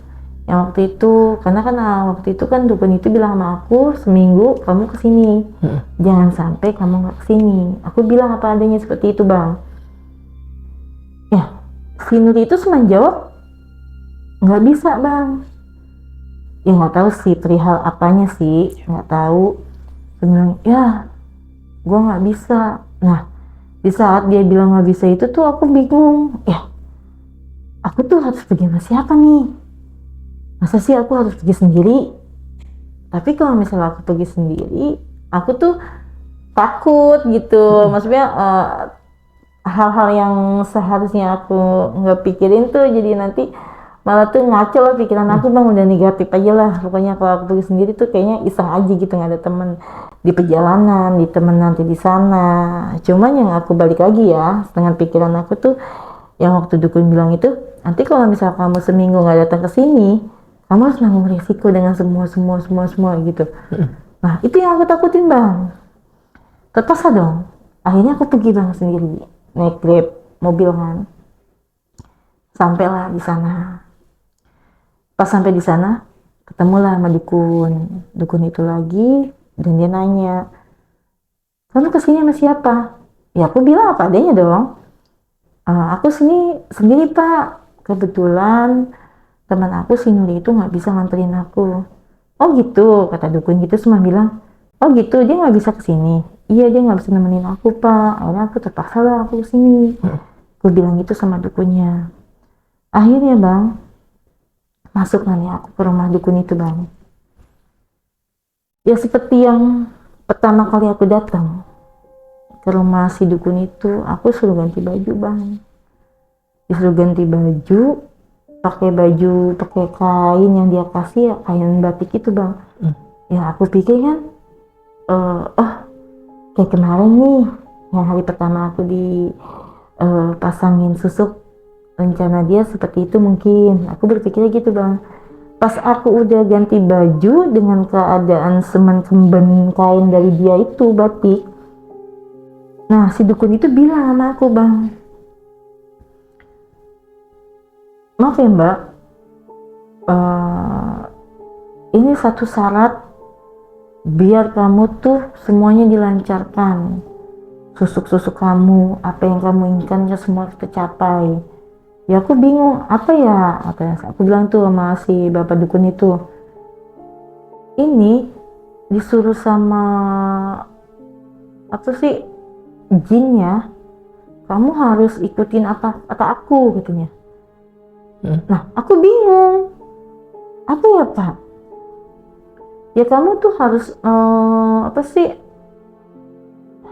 A: yang waktu itu, karena kan waktu itu kan dukun itu bilang sama aku seminggu kamu kesini, jangan sampai kamu nggak kesini. Aku bilang apa adanya seperti itu bang. Ya si Nuri itu cuma jawab nggak bisa bang. Ya nggak tahu sih perihal apanya sih, nggak tahu. Dia bilang ya gue nggak bisa. Nah di saat dia bilang nggak bisa itu tuh aku bingung, ya aku tuh harus pergi sama siapa nih? Masa sih aku harus pergi sendiri? Tapi kalau misalnya aku pergi sendiri, aku tuh takut gitu. Maksudnya hal-hal yang seharusnya aku nggak pikirin tuh jadi nanti malah tuh ngaco lah pikiran aku bang, udah negatif aja lah. Pokoknya kalau aku pergi sendiri tuh kayaknya iseng aja gitu, nggak ada temen di perjalanan, di temen nanti di sana. Cuman yang aku balik lagi ya dengan pikiran aku tuh yang waktu dukun bilang itu, nanti kalau misal kamu seminggu nggak datang ke sini, kamu harus nanggung risiko dengan semua gitu. Nah itu yang aku takutin bang. Terpaksa dong. Akhirnya aku pergi bang sendiri, naik Grab mobil kan. Sampailah di sana. Pas sampai di sana, ketemulah sama dukun itu lagi, dan dia nanya, kamu kesini sama siapa? Ya aku bilang apa adanya dong. Aku sini sendiri pak, kebetulan teman aku si Nuri itu nggak bisa nganterin aku. Oh gitu, kata dukun gitu cuma bilang, oh gitu dia nggak bisa kesini. Iya dia nggak bisa nemenin aku pak. Akhirnya aku terpaksa lah aku kesini. Aku bilang gitu sama dukunnya. Akhirnya bang, masuk nih aku ke rumah dukun itu bang. Ya seperti yang pertama kali aku datang ke rumah si dukun itu, aku suruh ganti baju bang. Disuruh ganti baju, pakai kain yang dia kasih ya, kain batik itu bang. Ya aku pikir kan, kayak kemarin nih, yang hari pertama aku dipasangin susuk rencana dia seperti itu mungkin. Aku berpikirnya gitu bang. Pas aku udah ganti baju dengan keadaan semen kemben kain dari dia itu batik, nah si dukun itu bilang sama aku, bang, maaf ya mbak, eh, ini satu syarat biar kamu tuh semuanya dilancarkan, susuk-susuk kamu, apa yang kamu inginkan semua tercapai. Ya aku bingung, apa ya, aku bilang tuh sama si bapak dukun itu, ini disuruh sama apa sih, jin ya, kamu harus ikutin apa kata aku katanya. Nah aku bingung, apa ya pak, ya kamu tuh harus apa sih,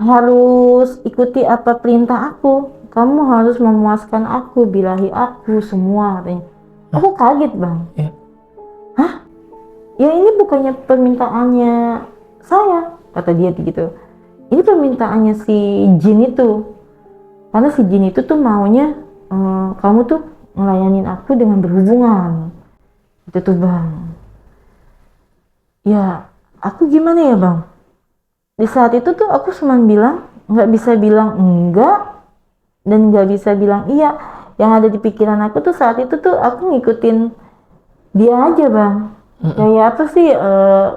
A: harus ikuti apa perintah aku, kamu harus memuaskan aku, bilahi aku semua katanya. Aku kaget bang. Hah? Ya ini bukannya permintaannya saya, kata dia gitu. Ini permintaannya si jin itu, karena si jin itu tuh maunya kamu tuh ngelayanin aku dengan berhubungan, itu tuh bang. Ya aku gimana ya bang, di saat itu tuh aku cuma bilang, nggak bisa bilang enggak dan nggak bisa bilang iya. Yang ada di pikiran aku tuh saat itu tuh aku ngikutin dia aja bang. Kayak apa sih,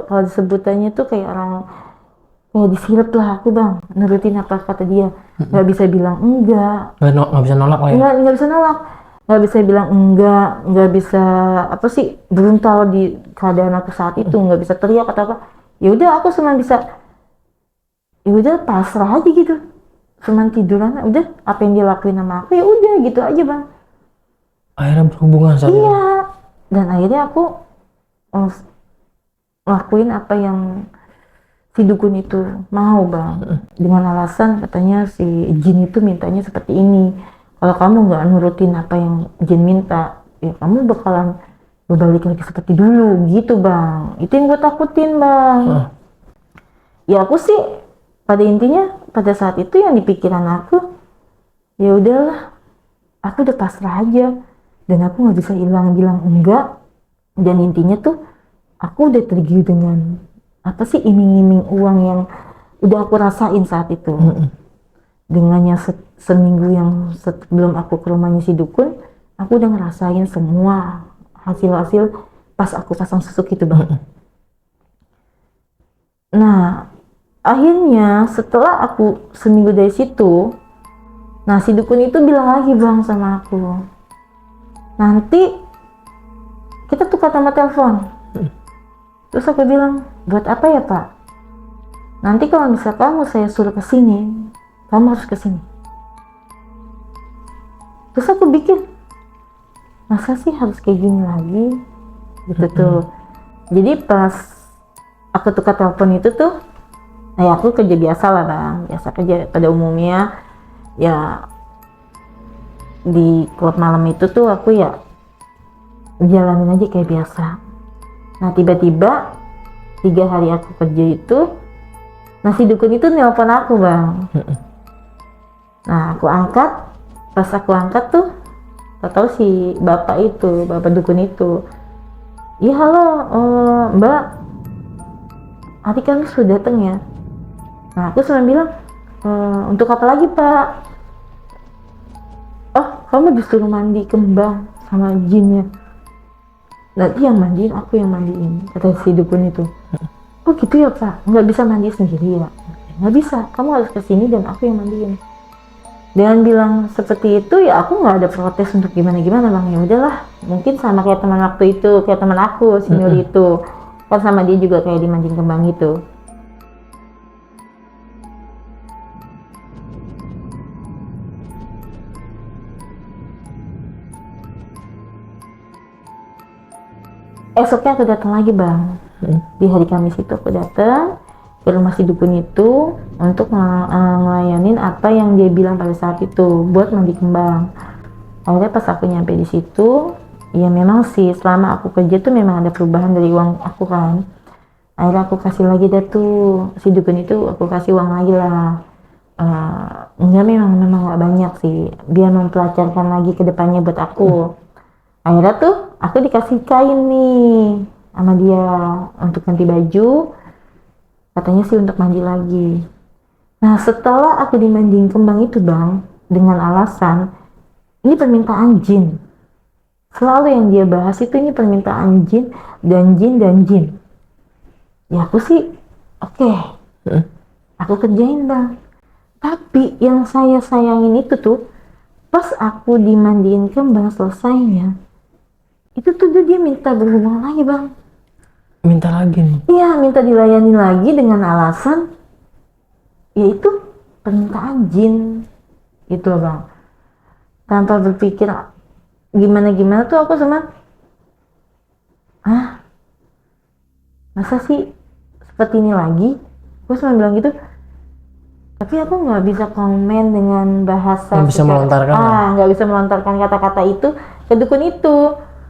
A: kalau disebutannya tuh kayak orang, kayak disilep lah aku bang, nurutin apa kata dia. Nggak bisa bilang enggak,
B: Nggak bisa nolak lah ya.
A: nggak bisa nolak, nggak bisa bilang enggak, nggak bisa apa sih, beruntal di keadaan aku saat itu, nggak bisa teriak atau apa. Ya udah aku cuma bisa, ya udah pasrah aja gitu, cuman tiduran, udah apa yang dia lakuin sama aku ya udah gitu aja bang.
B: Akhirnya berhubungan saat itu.
A: Iya, dan akhirnya aku lakuin apa yang si dukun itu mau bang, dengan alasan katanya si jin itu mintanya seperti ini, kalau kamu nggak nurutin apa yang jin minta ya kamu bakalan berbalik lagi seperti dulu gitu bang. Itu yang gue takutin bang. Ya aku sih pada intinya pada saat itu yang di pikiran aku, ya udahlah, aku udah pasrah aja dan aku nggak bisa bilang enggak. Dan intinya tuh aku udah tergiur dengan apa sih, iming-iming uang yang udah aku rasain saat itu. Dengannya seminggu yang sebelum aku ke rumahnya si dukun, aku udah ngerasain semua hasil-hasil pas aku pasang susuk itu bang. Nah akhirnya setelah aku seminggu dari situ, nah si dukun itu bilang lagi bang sama aku, nanti kita tukar nomor telepon. Terus aku bilang, buat apa ya pak? Nanti kalau misal kamu saya suruh kesini, kamu harus kesini. Terus aku bikin, masa sih harus kayak gini lagi? Gitu tuh. Jadi pas aku tukar telepon itu tuh, ya aku kerja biasa lah bang, biasa kerja pada umumnya. Ya di klub malam itu tuh aku ya jalanin aja kayak biasa. Nah tiba-tiba 3 hari aku kerja itu, nah si dukun itu nelpon aku bang. Nah aku angkat, pas aku angkat tuh tahu si bapak itu, bapak dukun itu, iya halo mbak, hari kamu sudah datang ya. Nah aku cuma bilang, untuk apa lagi pak? Oh kamu disuruh mandi kembang sama jinnya. Nanti yang mandiin, aku yang mandiin, kata si dukun itu. Oh gitu ya pak, nggak bisa mandi sendiri ya? Nggak bisa, kamu harus kesini dan aku yang mandiin. Dengan bilang seperti itu ya aku nggak ada protes untuk gimana-gimana bang. Ya udahlah, mungkin sama kayak teman waktu itu, kayak teman aku si Nur itu, kan sama dia juga kayak dimandiin kembang itu. Esoknya aku datang lagi bang. Di hari Kamis itu aku datang ke rumah si dukun itu untuk ngelayanin apa yang dia bilang pada saat itu, buat mandi kembang. Akhirnya pas aku nyampe di situ, ya memang sih selama aku kerja tuh memang ada perubahan dari uang aku kan. Akhirnya aku kasih lagi dah tuh si dukun itu, aku kasih uang lagi lah. enggak, memang nggak banyak sih, biar mempelajarkan lagi ke depannya buat aku. Akhirnya tuh aku dikasih kain nih sama dia untuk ganti baju, katanya sih untuk mandi lagi. Nah, setelah aku dimandiin kembang itu bang, dengan alasan ini permintaan jin, selalu yang dia bahas itu ini permintaan jin dan jin dan jin. Ya aku sih oke, aku kerjain bang. Tapi yang saya sayangin itu tuh, pas aku dimandiin kembang selesainya, itu tuh dia minta berhubungan lagi bang.
B: Minta lagi nih.
A: Iya, minta dilayani lagi dengan alasan yaitu permintaan jin gitu loh bang. Tanpa berpikir gimana tuh aku sama, masa sih seperti ini lagi? Gue cuma bilang gitu, tapi aku nggak bisa komen dengan bahasa
B: Nggak bisa melontarkan lah.
A: nggak bisa melontarkan kata-kata itu ke dukun itu.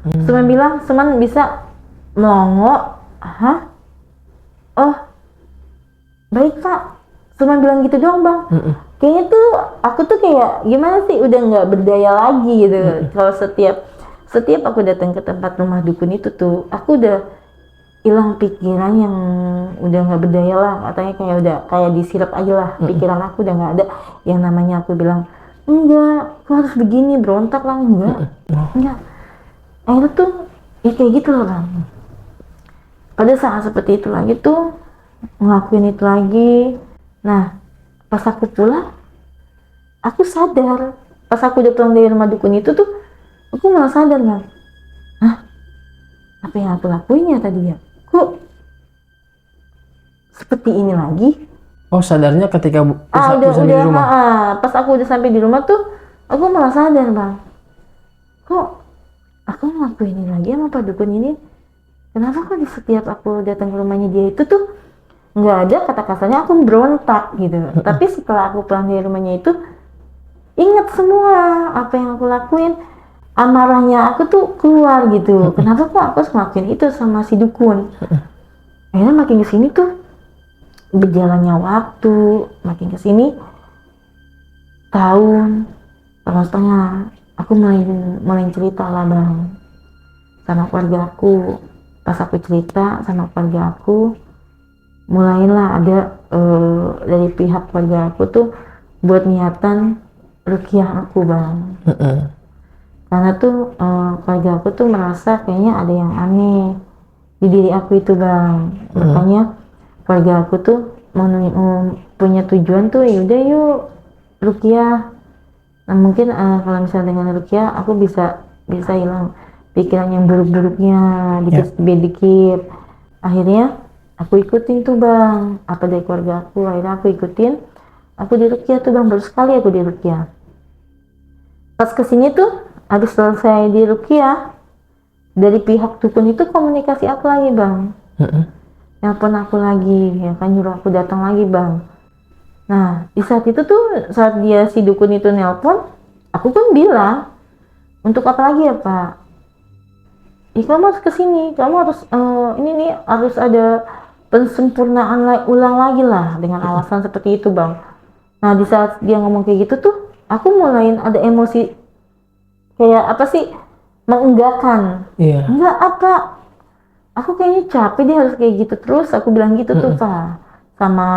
A: Cuman bilang, cuman bisa melongo, oh baik pak, cuman bilang gitu doang bang. Kayaknya tuh aku tuh kayak gimana sih, udah nggak berdaya lagi gitu. Kalau setiap aku datang ke tempat rumah dukun itu tuh, aku udah hilang pikiran yang udah nggak berdaya lah, katanya kayak udah kayak disirap aja lah. Pikiran aku udah nggak ada yang namanya aku bilang enggak, kok harus begini, berontak lah, enggak. Akhirnya tuh ya kayak gitu loh bang. Pada saat seperti itu lagi tuh ngelakuin itu lagi. Nah, pas aku pulang, aku sadar. Pas aku udah pulang dari rumah dukun itu tuh, aku malah sadar bang. Apa yang aku lakuin ya tadi ya? Kok seperti ini lagi?
B: Oh, sadarnya ketika
A: Udah
B: di rumah.
A: pas aku udah sampai di rumah tuh, aku malah sadar bang. Kok aku ngelakuin ini lagi sama Pak Dukun ini? Kenapa kok di setiap aku datang ke rumahnya dia itu tuh nggak ada kata kasarnya, aku berontak gitu. Tapi setelah aku pulang dari rumahnya itu, ingat semua apa yang aku lakuin, amarahnya aku tuh keluar gitu. Kenapa kok aku harus ngelakuin itu sama si dukun? Akhirnya makin kesini tuh, berjalannya waktu, makin kesini tahun setengah, aku mulai cerita lah bang sama keluarga aku. Pas aku cerita sama keluarga aku, mulailah ada dari pihak keluarga aku tuh buat niatan rukiah aku bang. Karena tuh keluarga aku tuh merasa kayaknya ada yang aneh di diri aku itu bang. Makanya keluarga aku tuh punya tujuan tuh, yaudah yuk rukiah. Nah mungkin kalau misalnya dengan rukiah aku bisa hilang pikiran yang buruk-buruknya dikit-dikit. Akhirnya aku ikutin tuh bang, apa dari keluarga aku. Akhirnya aku ikutin, aku di rukiah tuh bang, baru sekali aku di rukiah. Pas kesini tuh, habis selesai di rukiah, dari pihak dukun itu komunikasi aku lagi bang. Nelpon aku lagi, ya kan, nyuruh aku datang lagi bang. Nah di saat itu tuh, saat dia si dukun itu nelpon, aku kan bilang, untuk apa lagi ya pak? Kamu harus kesini, kamu harus ini nih harus ada pensempurnaan ulang lagi lah, dengan alasan seperti itu bang. Nah di saat dia ngomong kayak gitu tuh, aku mulai ada emosi kayak apa sih, mengenggakkan. Enggak apa, aku kayaknya capek dia harus kayak gitu terus. Aku bilang gitu tuh pak sama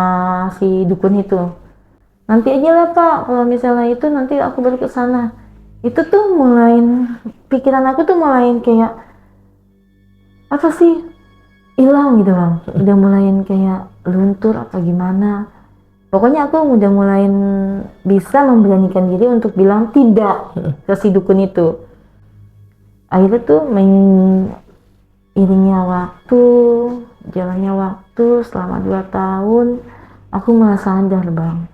A: si dukun itu. Nanti aja lah pak, kalau misalnya itu nanti aku baru ke sana. Itu tuh mulai pikiran aku tuh mulai kayak apa sih, hilang gitu bang. Udah mulai kayak luntur apa gimana. Pokoknya aku udah mulai bisa memberanikan diri untuk bilang tidak ke si dukun itu. Akhirnya tuh iringnya waktu, jalannya waktu selama 2 tahun, aku malah sadar bang.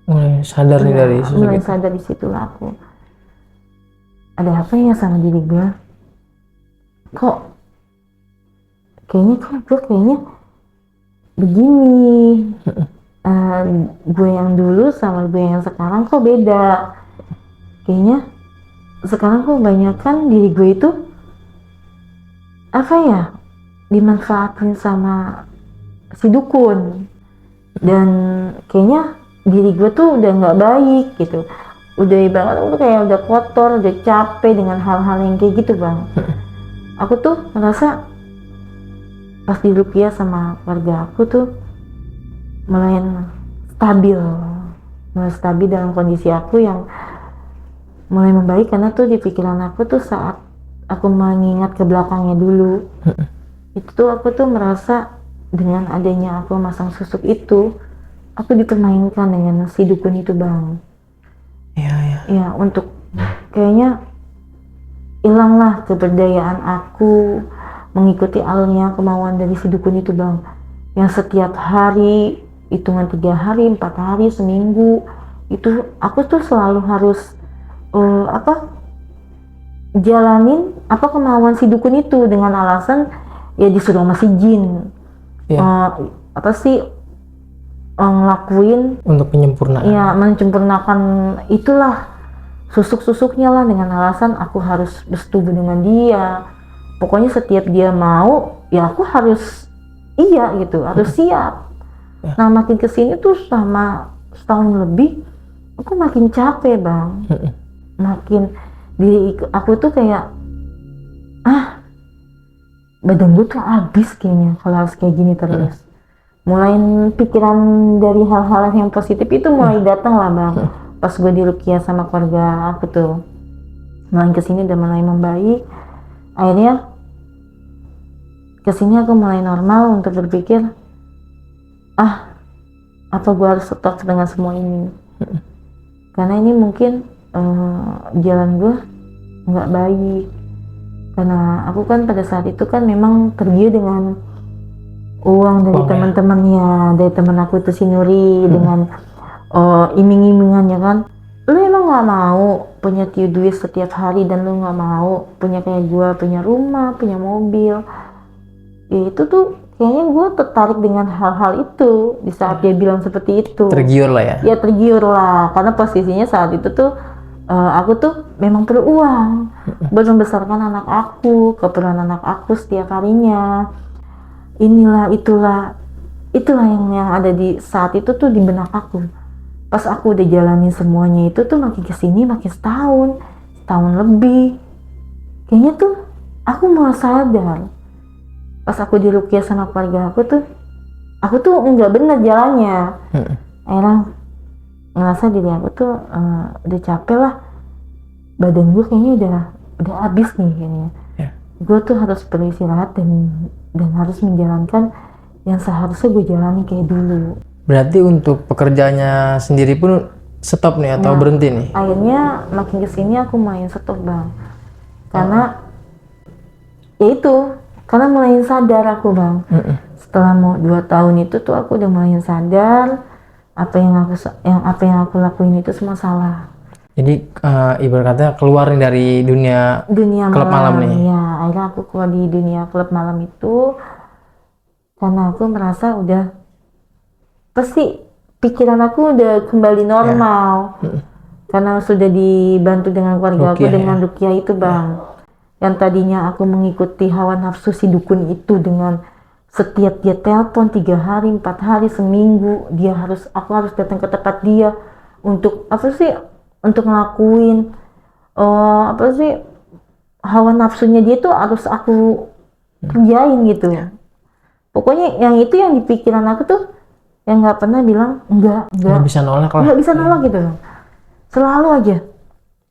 B: Mulai sadar nih dari situ.
A: Mulai sadar di situ lah aku. Ada apa ya sama diri gue? Kok kayaknya begini. Gue yang dulu sama gue yang sekarang kok beda. Kayaknya sekarang kok kebanyakan diri gue itu apa ya, dimanfaatin sama si dukun. Dan kayaknya diri gue tuh udah nggak baik gitu, udah ibarat aku tuh kayak udah kotor, udah capek dengan hal-hal yang kayak gitu bang. Aku tuh merasa pas di Rukia sama keluarga aku tuh mulai stabil, mulai stabil dalam kondisi aku yang mulai membaik, karena tuh di pikiran aku tuh saat aku mengingat ke belakangnya dulu, itu tuh aku tuh merasa dengan adanya aku masang susuk itu, aku dipermainkan dengan si dukun itu bang.
B: Iya, iya.
A: Ya untuk kayaknya hilanglah kepercayaan aku mengikuti alurnya kemauan dari si dukun itu bang, yang setiap hari hitungan 3 hari 4 hari seminggu itu aku tuh selalu harus jalanin apa kemauan si dukun itu dengan alasan ya disuruh sama si jin.
B: Iya.
A: Apa sih ngelakuin
B: Untuk penyempurnaan.
A: ya menyempurnakan itulah susuk-susuknya lah, dengan alasan aku harus bersetubuh dengan dia, pokoknya setiap dia mau ya aku harus iya gitu, harus siap. Nah makin kesini tuh sama setahun lebih aku makin capek bang, makin diri aku tuh kayak badan gue tuh habis kayaknya kalau harus kayak gini terus. Mulai pikiran dari hal-hal yang positif itu mulai datang lah bang, pas gue di Rukia sama keluarga aku tuh mulai kesini udah mulai membaik. Akhirnya kesini aku mulai normal untuk berpikir apa gue harus stop dengan semua ini, karena ini mungkin jalan gue nggak baik, karena aku kan pada saat itu kan memang pergi dengan uang dari teman-temannya, dari teman aku itu si Nuri, dengan iming-imingannya kan, lu emang nggak mau punya duit setiap hari, dan lu nggak mau punya kayak gue, punya rumah, punya mobil. Ya, itu tuh kayaknya gue tertarik dengan hal-hal itu di saat dia bilang seperti itu.
B: Tergiur lah ya.
A: Ya tergiur lah, karena posisinya saat itu tuh aku tuh memang perlu uang buat membesarkan anak aku, keperluan anak aku setiap harinya. Inilah itulah yang ada di saat itu tuh di benak aku. Pas aku udah jalanin semuanya itu tuh makin kesini makin setahun lebih, kayaknya tuh aku mulai sadar pas aku di Rukia sama keluarga aku tuh nggak bener jalannya. Akhirnya ngerasa diri aku tuh udah capek lah, badan gue kayaknya udah habis nih kayaknya. Gue tuh harus beristirahat dan harus menjalankan yang seharusnya gue jalani kayak dulu.
B: Berarti untuk pekerjaannya sendiri pun stop nih atau berhenti nih?
A: Akhirnya makin kesini aku main stop bang, karena ya itu, karena mulai sadar aku bang. Setelah mau 2 tahun itu tuh aku udah mulai sadar apa yang aku lakuin itu semua salah.
B: Jadi ibarat katanya keluar nih dari dunia klub malam nih.
A: Ya akhirnya aku keluar di dunia klub malam itu karena aku merasa udah pasti pikiran aku udah kembali normal, karena sudah dibantu dengan keluarga aku dengan Rukia itu bang. Yang tadinya aku mengikuti hawa nafsu si dukun itu, dengan setiap dia telepon 3 hari 4 hari seminggu aku harus datang ke tempat dia untuk apa sih, untuk ngelakuin apa sih hawa nafsunya dia tuh harus aku kerjain gitu. Pokoknya yang itu yang di pikiran aku tuh yang nggak pernah bilang enggak
B: bisa nolak lah,
A: nggak bisa nolak gitu, selalu aja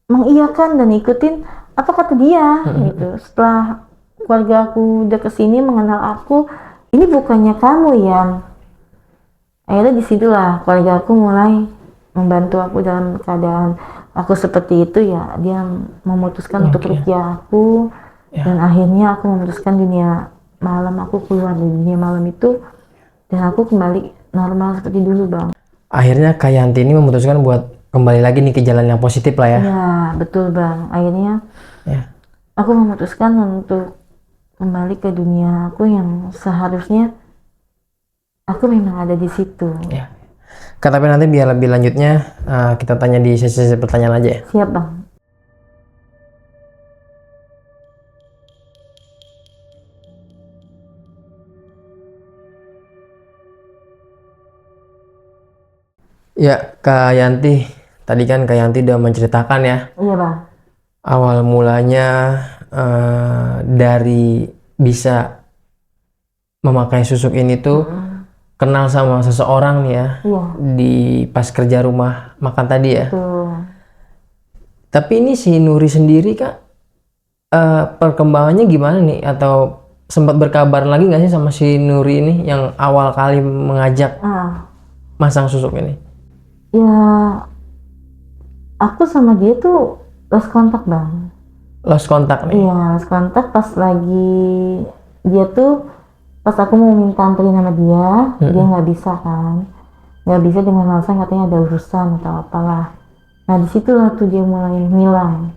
A: mengiyakan dan ikutin apa kata dia gitu. Setelah keluarga aku udah kesini mengenal aku, ini bukannya kamu ya, akhirnya disitulah keluarga aku mulai membantu aku dalam keadaan aku seperti itu ya. Dia memutuskan untuk Rukia aku, dan akhirnya aku memutuskan dunia malam, aku keluar dari dunia malam itu dan aku kembali normal seperti dulu bang.
B: Akhirnya Kak Yanti ini memutuskan buat kembali lagi nih ke jalan yang positif lah ya.
A: Ya betul bang, akhirnya aku memutuskan untuk kembali ke dunia aku yang seharusnya aku memang ada di situ.
B: Kak, tapi nanti biar lebih lanjutnya kita tanya di sesi pertanyaan aja ya.
A: Siap bang.
B: Ya, Kak Yanti, tadi kan Kak Yanti udah menceritakan ya,
A: Iya bang.
B: awal mulanya dari bisa memakai susuk ini tuh kenal sama seseorang nih ya,
A: Iya,
B: di pas kerja rumah makan tadi ya.
A: betul.
B: Tapi ini si Nuri sendiri Kak, perkembangannya gimana nih? Atau sempat berkabar lagi nggak sih sama si Nuri ini yang awal kali mengajak
A: Ah,
B: masang susuk ini?
A: ya aku sama dia tuh lost kontak bang.
B: Lost kontak nih.
A: Iya, lost kontak pas lagi dia tuh pas aku mau minta anterin sama dia, dia nggak bisa kan. Nggak bisa dengan alasan katanya ada urusan atau apalah. Nah disitulah tuh dia mulai ngilang.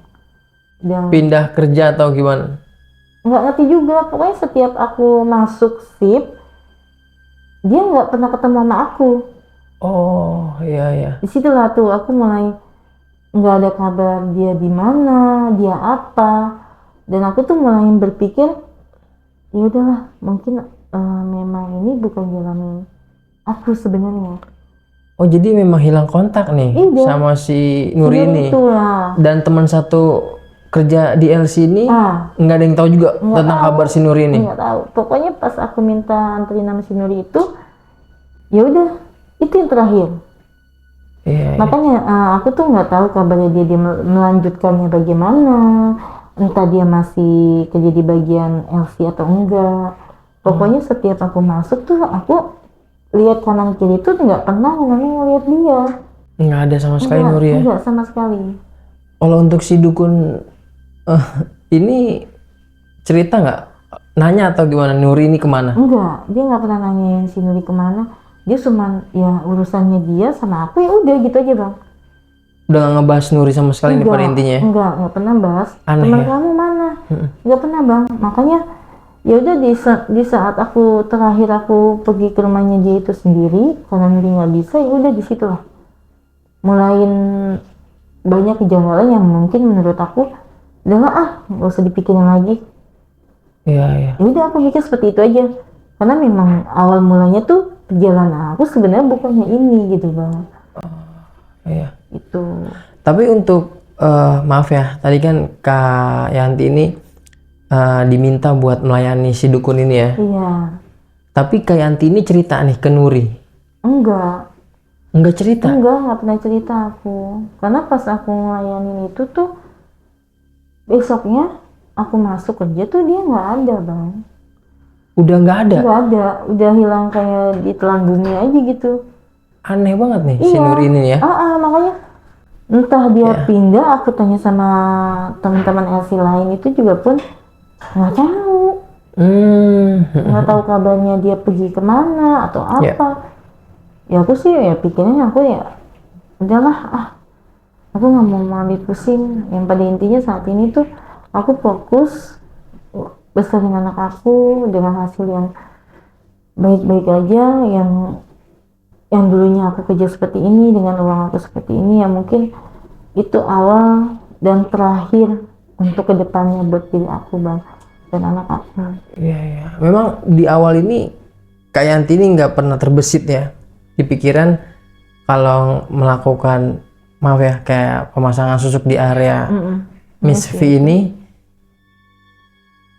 A: Dan
B: Pindah kerja atau gimana?
A: nggak ngerti juga, pokoknya setiap aku masuk shift, dia nggak pernah ketemu sama aku.
B: Oh, iya iya.
A: Disitulah tuh aku mulai nggak ada kabar dia di mana, dia apa, dan aku tuh mulai berpikir ya udahlah mungkin memang ini bukan jalan aku sebenarnya.
B: Oh, jadi memang hilang kontak nih
A: Iya,
B: sama si Nuri
A: sebenarnya
B: ini.
A: itu lah.
B: Dan teman satu kerja di LC ini
A: Ah,
B: nggak ada yang tahu juga
A: nggak
B: tentang
A: tahu,
B: kabar si Nuri ini.
A: nggak tahu. Pokoknya pas aku minta anterin nama si Nuri itu, ya udah itu yang terakhir.
B: Iya, iya.
A: Makanya aku tuh nggak tahu kabarnya dia melanjutkannya bagaimana, entah dia masih kerja di bagian LC atau enggak. Pokoknya setiap aku masuk tuh aku lihat kanan kiri tuh nggak pernah namanya ngeliat dia.
B: Nggak ada sama sekali Nuri ya.
A: Enggak sama sekali.
B: Kalau untuk si dukun eh, ini cerita nggak? Nanya atau gimana? Nuri ini kemana?
A: Enggak, dia nggak pernah nanyain si Nuri kemana. Dia cuman ya urusannya dia sama aku ya udah gitu aja bang.
B: Udah nggak ngebahas Nuri sama sekali nih pada intinya ya?
A: Enggak pernah bahas.
B: Aneh
A: Teman
B: ya?
A: kamu mana? Enggak pernah bang. Makanya ya udah di saat aku terakhir aku pergi ke rumahnya dia itu sendiri karena Nuri nggak bisa, ya udah di situ lah mulain banyak kejanggalan yang mungkin menurut aku udahlah nggak usah dipikirin lagi.
B: Iya, iya.
A: Ya udah aku mikir seperti itu aja karena memang awal mulanya tuh perjalanan aku sebenarnya bukannya ini gitu bang.
B: Iya.
A: Itu
B: Tapi untuk maaf ya, tadi kan Kak Yanti ini diminta buat melayani si dukun ini ya.
A: iya.
B: Tapi Kak Yanti ini cerita nih ke Nuri.
A: Enggak
B: Cerita.
A: nggak pernah cerita aku karena pas aku ngelayanin itu tuh besoknya aku masuk kerja tuh dia nggak ada bang.
B: Udah nggak ada.
A: Nggak ada, udah hilang kayak ditelan bumi aja gitu.
B: Aneh banget nih si
A: Iya.
B: Nuri ini ya.
A: Makanya entah dia pindah, aku tanya sama teman-teman LC lain itu juga pun nggak tahu, nggak tahu kabarnya dia pergi kemana atau
B: Ya.
A: apa. Ya aku sih ya pikirnya aku ya udahlah aku nggak mau ambil pusing. Yang pada intinya saat ini tuh aku fokus besarin anak aku dengan hasil yang baik-baik aja, yang dulunya aku kerja seperti ini dengan uang aku seperti ini, ya mungkin itu awal dan terakhir untuk kedepannya buat diri aku bang dan anak aku.
B: Iya, iya. Memang di awal ini Kak Yanti ini nggak pernah terbesit ya di pikiran kalau melakukan, maaf ya, kayak pemasangan susuk di area Miss V ini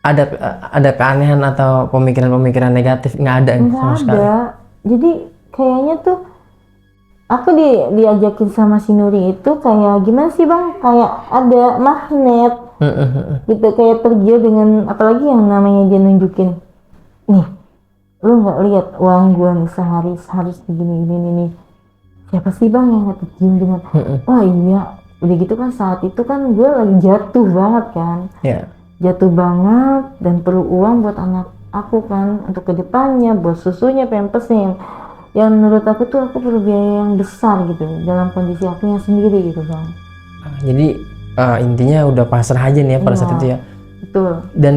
B: ada keanehan atau pemikiran-pemikiran negatif, nggak ada sama
A: Nggak
B: sekali.
A: ada. Jadi kayaknya tuh aku diajakin sama si Nuri itu kayak gimana sih bang, kayak ada magnet gitu, kayak tergiur dengan apalagi yang namanya dia nunjukin nih, lu nggak lihat uang gua nih sehari harus begini ini siapa sih bang yang nggak tergiur dengan wah iya udah gitu kan saat itu kan gue lagi jatuh banget kan,
B: Ya.
A: jatuh banget dan perlu uang buat anak aku kan untuk kedepannya, buat susunya, pampasnya yang menurut aku tuh aku perlu biaya yang besar gitu dalam kondisi aku yang sendiri gitu bang.
B: Jadi intinya udah pasrah aja nih ya pada saat itu ya.
A: Betul.
B: Dan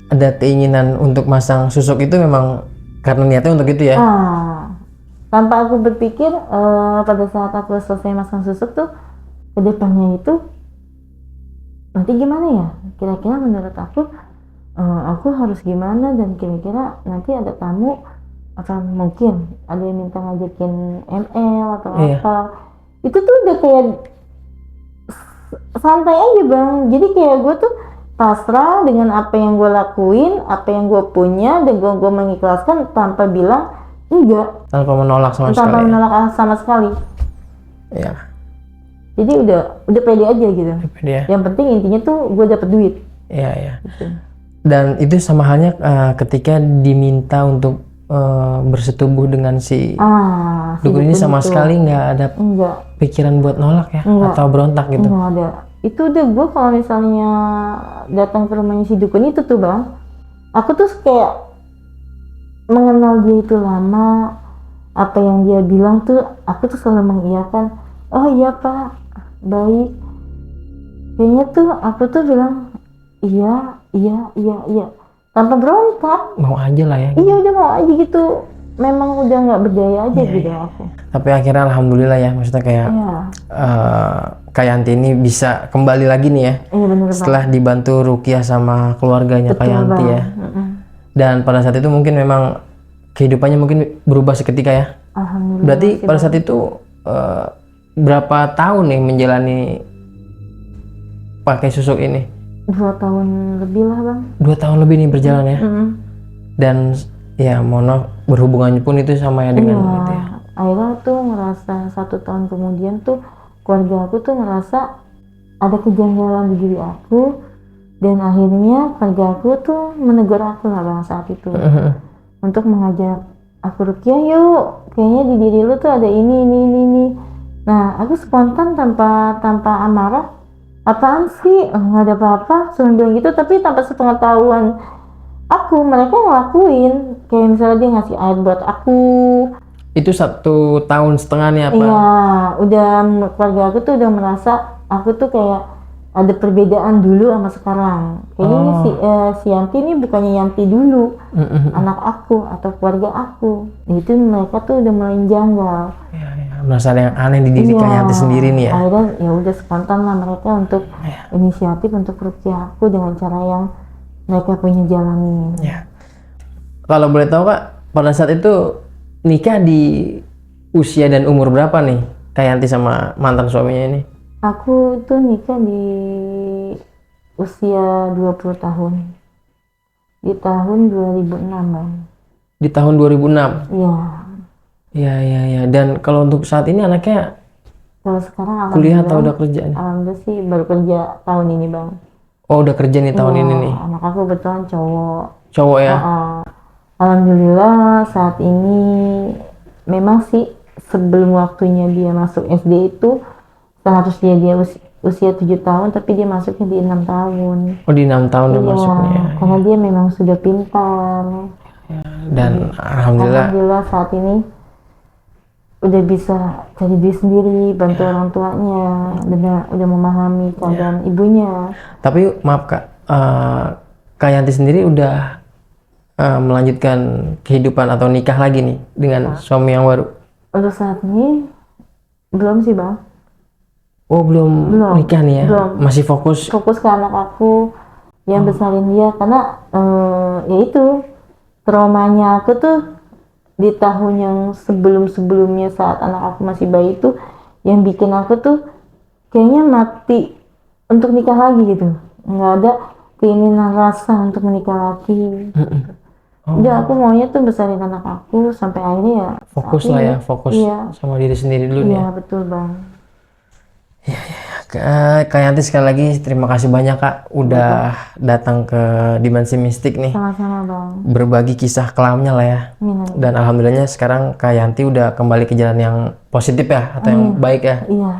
B: ada keinginan untuk masang susuk itu memang karena niatnya untuk itu ya.
A: Tanpa aku berpikir pada saat aku selesai masang susuk tuh kedepannya itu nanti gimana ya, kira-kira menurut aku harus gimana dan kira-kira nanti ada tamu atau mungkin ada yang minta ngajakin ML atau
B: Iya.
A: apa, itu tuh udah kayak santai aja bang. Jadi kayak gue tuh pasrah dengan apa yang gue lakuin, apa yang gue punya, dan gue mengikhlaskan tanpa bilang enggak,
B: Tanpa menolak sama
A: tanpa
B: sekali.
A: menolak sama sekali.
B: Ya.
A: Jadi udah pede aja gitu.
B: Dia.
A: Yang penting intinya tuh gue dapet duit.
B: Iya, iya.
A: Gitu.
B: Dan itu sama halnya ketika diminta untuk bersetubuh dengan si dukun ini, sama sekali nggak ada
A: enggak
B: pikiran buat nolak ya,
A: Enggak.
B: atau berontak gitu.
A: enggak ada. Itu udah gue kalau misalnya datang ke rumahnya si dukun itu tuh bang, aku tuh kayak mengenal dia itu lama, apa yang dia bilang tuh aku tuh selalu mengiyakan. Oh iya pak, baik. Kayaknya tuh aku tuh bilang iya tanpa berontak.
B: Mau aja lah ya.
A: Iya udah mau aja gitu, memang udah nggak berdaya aja gitu aku.
B: Tapi akhirnya alhamdulillah ya, maksudnya kayak
A: Iya
B: Kak Yanti ini bisa kembali lagi nih ya,
A: iya bener bang.
B: setelah dibantu ruqyah sama keluarganya Kak
A: Betul,
B: Yanti
A: Bang.
B: ya. Dan pada saat itu mungkin memang kehidupannya mungkin berubah seketika ya.
A: Alhamdulillah.
B: Berarti
A: sih,
B: pada
A: Bang.
B: saat itu berapa tahun nih menjalani pakai susuk ini?
A: 2 tahun lebih lah bang.
B: 2 tahun lebih nih berjalan ya.
A: Mm-mm.
B: Dan ya mohon maaf, berhubungannya pun itu sama ya dengan
A: Iya,
B: itu ya.
A: akhirnya tuh ngerasa 1 tahun kemudian tuh keluarga aku tuh ngerasa ada kejanggalan di diri aku, dan akhirnya keluarga aku tuh menegur aku lah bang saat itu untuk mengajak aku ruqyah yuk, kayaknya di diri lu tuh ada ini. Nah aku spontan tanpa amarah, apaan sih, nggak ada apa-apa, cuma bilang gitu. Tapi tanpa sepengetahuan aku, mereka ngelakuin kayak misalnya dia ngasih air buat aku.
B: Itu 1,5 tahun nih apa?
A: Iya, udah keluarga aku tuh udah merasa aku tuh kayak ada perbedaan dulu sama sekarang. Kayaknya ini si Yanti ini bukannya Yanti dulu, anak aku atau keluarga aku. Itu mereka tuh udah mulai janggal.
B: Ya, merasa ada yang aneh di diri Kak Yanti sendiri nih ya.
A: Akhirnya ya udah spontan lah mereka untuk inisiatif untuk ruqyah aku dengan cara yang mereka punya jalani.
B: Ya. Kalau boleh tahu Kak, pada saat itu nikah di usia dan umur berapa nih Kak Yanti sama mantan suaminya ini?
A: Aku tuh nikah di usia 20 tahun. Di tahun 2006 bang.
B: Di tahun 2006?
A: Iya.
B: Iya. Dan kalau untuk saat ini anaknya
A: Kalau sekarang
B: kuliah atau udah kerja nih?
A: alhamdulillah sih baru kerja tahun ini bang.
B: Oh udah kerja nih tahun ini nih?
A: Anak aku kebetulan cowok.
B: Cowok ya?
A: Alhamdulillah saat ini memang sih sebelum waktunya dia masuk SD itu seharusnya dia usia 7 tahun, tapi dia masuknya di 6 tahun.
B: Oh di 6 tahun udah
A: Iya,
B: masuknya.
A: karena dia memang sudah pintar.
B: Dan alhamdulillah
A: Saat ini udah bisa cari diri sendiri, bantu orang tuanya, udah memahami keadaan ibunya.
B: Tapi maaf Kak, Kak Yanti sendiri udah melanjutkan kehidupan atau nikah lagi nih dengan suami yang baru?
A: Untuk saat ini belum sih bang.
B: Oh belum nikah nih ya?
A: Belum.
B: Masih fokus
A: ke anak aku yang besarin dia, karena ya itu traumanya aku tuh di tahun yang sebelumnya saat anak aku masih bayi itu yang bikin aku tuh kayaknya mati untuk nikah lagi gitu, nggak ada keinginan rasa untuk menikah lagi. Udah aku maunya tuh besarin anak aku sampai akhirnya ya
B: fokus lah ya, fokus sama diri sendiri dulu nih.
A: Iya betul bang.
B: Kak Yanti sekali lagi terima kasih banyak Kak udah datang ke Dimensi Mistik nih.
A: Sama-sama bang.
B: Berbagi kisah kelamnya lah ya. Dan alhamdulillahnya sekarang Kak Yanti udah kembali ke jalan yang positif ya, atau yang baik ya.
A: Iya.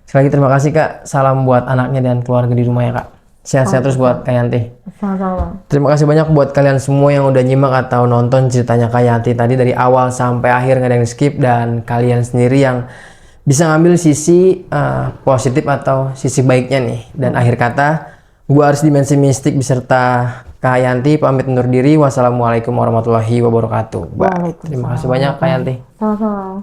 B: Sekali lagi terima kasih Kak. Salam buat anaknya dan keluarga di rumah ya Kak. Sehat-sehat terus buat Kak Yanti.
A: Sama-sama.
B: Terima kasih banyak buat kalian semua yang udah nyimak atau nonton ceritanya Kak Yanti tadi dari awal sampai akhir, nggak ada yang skip. Dan kalian sendiri yang bisa ngambil sisi positif atau sisi baiknya nih. Dan akhir kata, gua Aris Dimensi Mistik beserta Kak Yanti pamit undur diri. Wassalamualaikum warahmatullahi wabarakatuh. Bye. Terima kasih banyak Kak Yanti.
A: Sama-sama.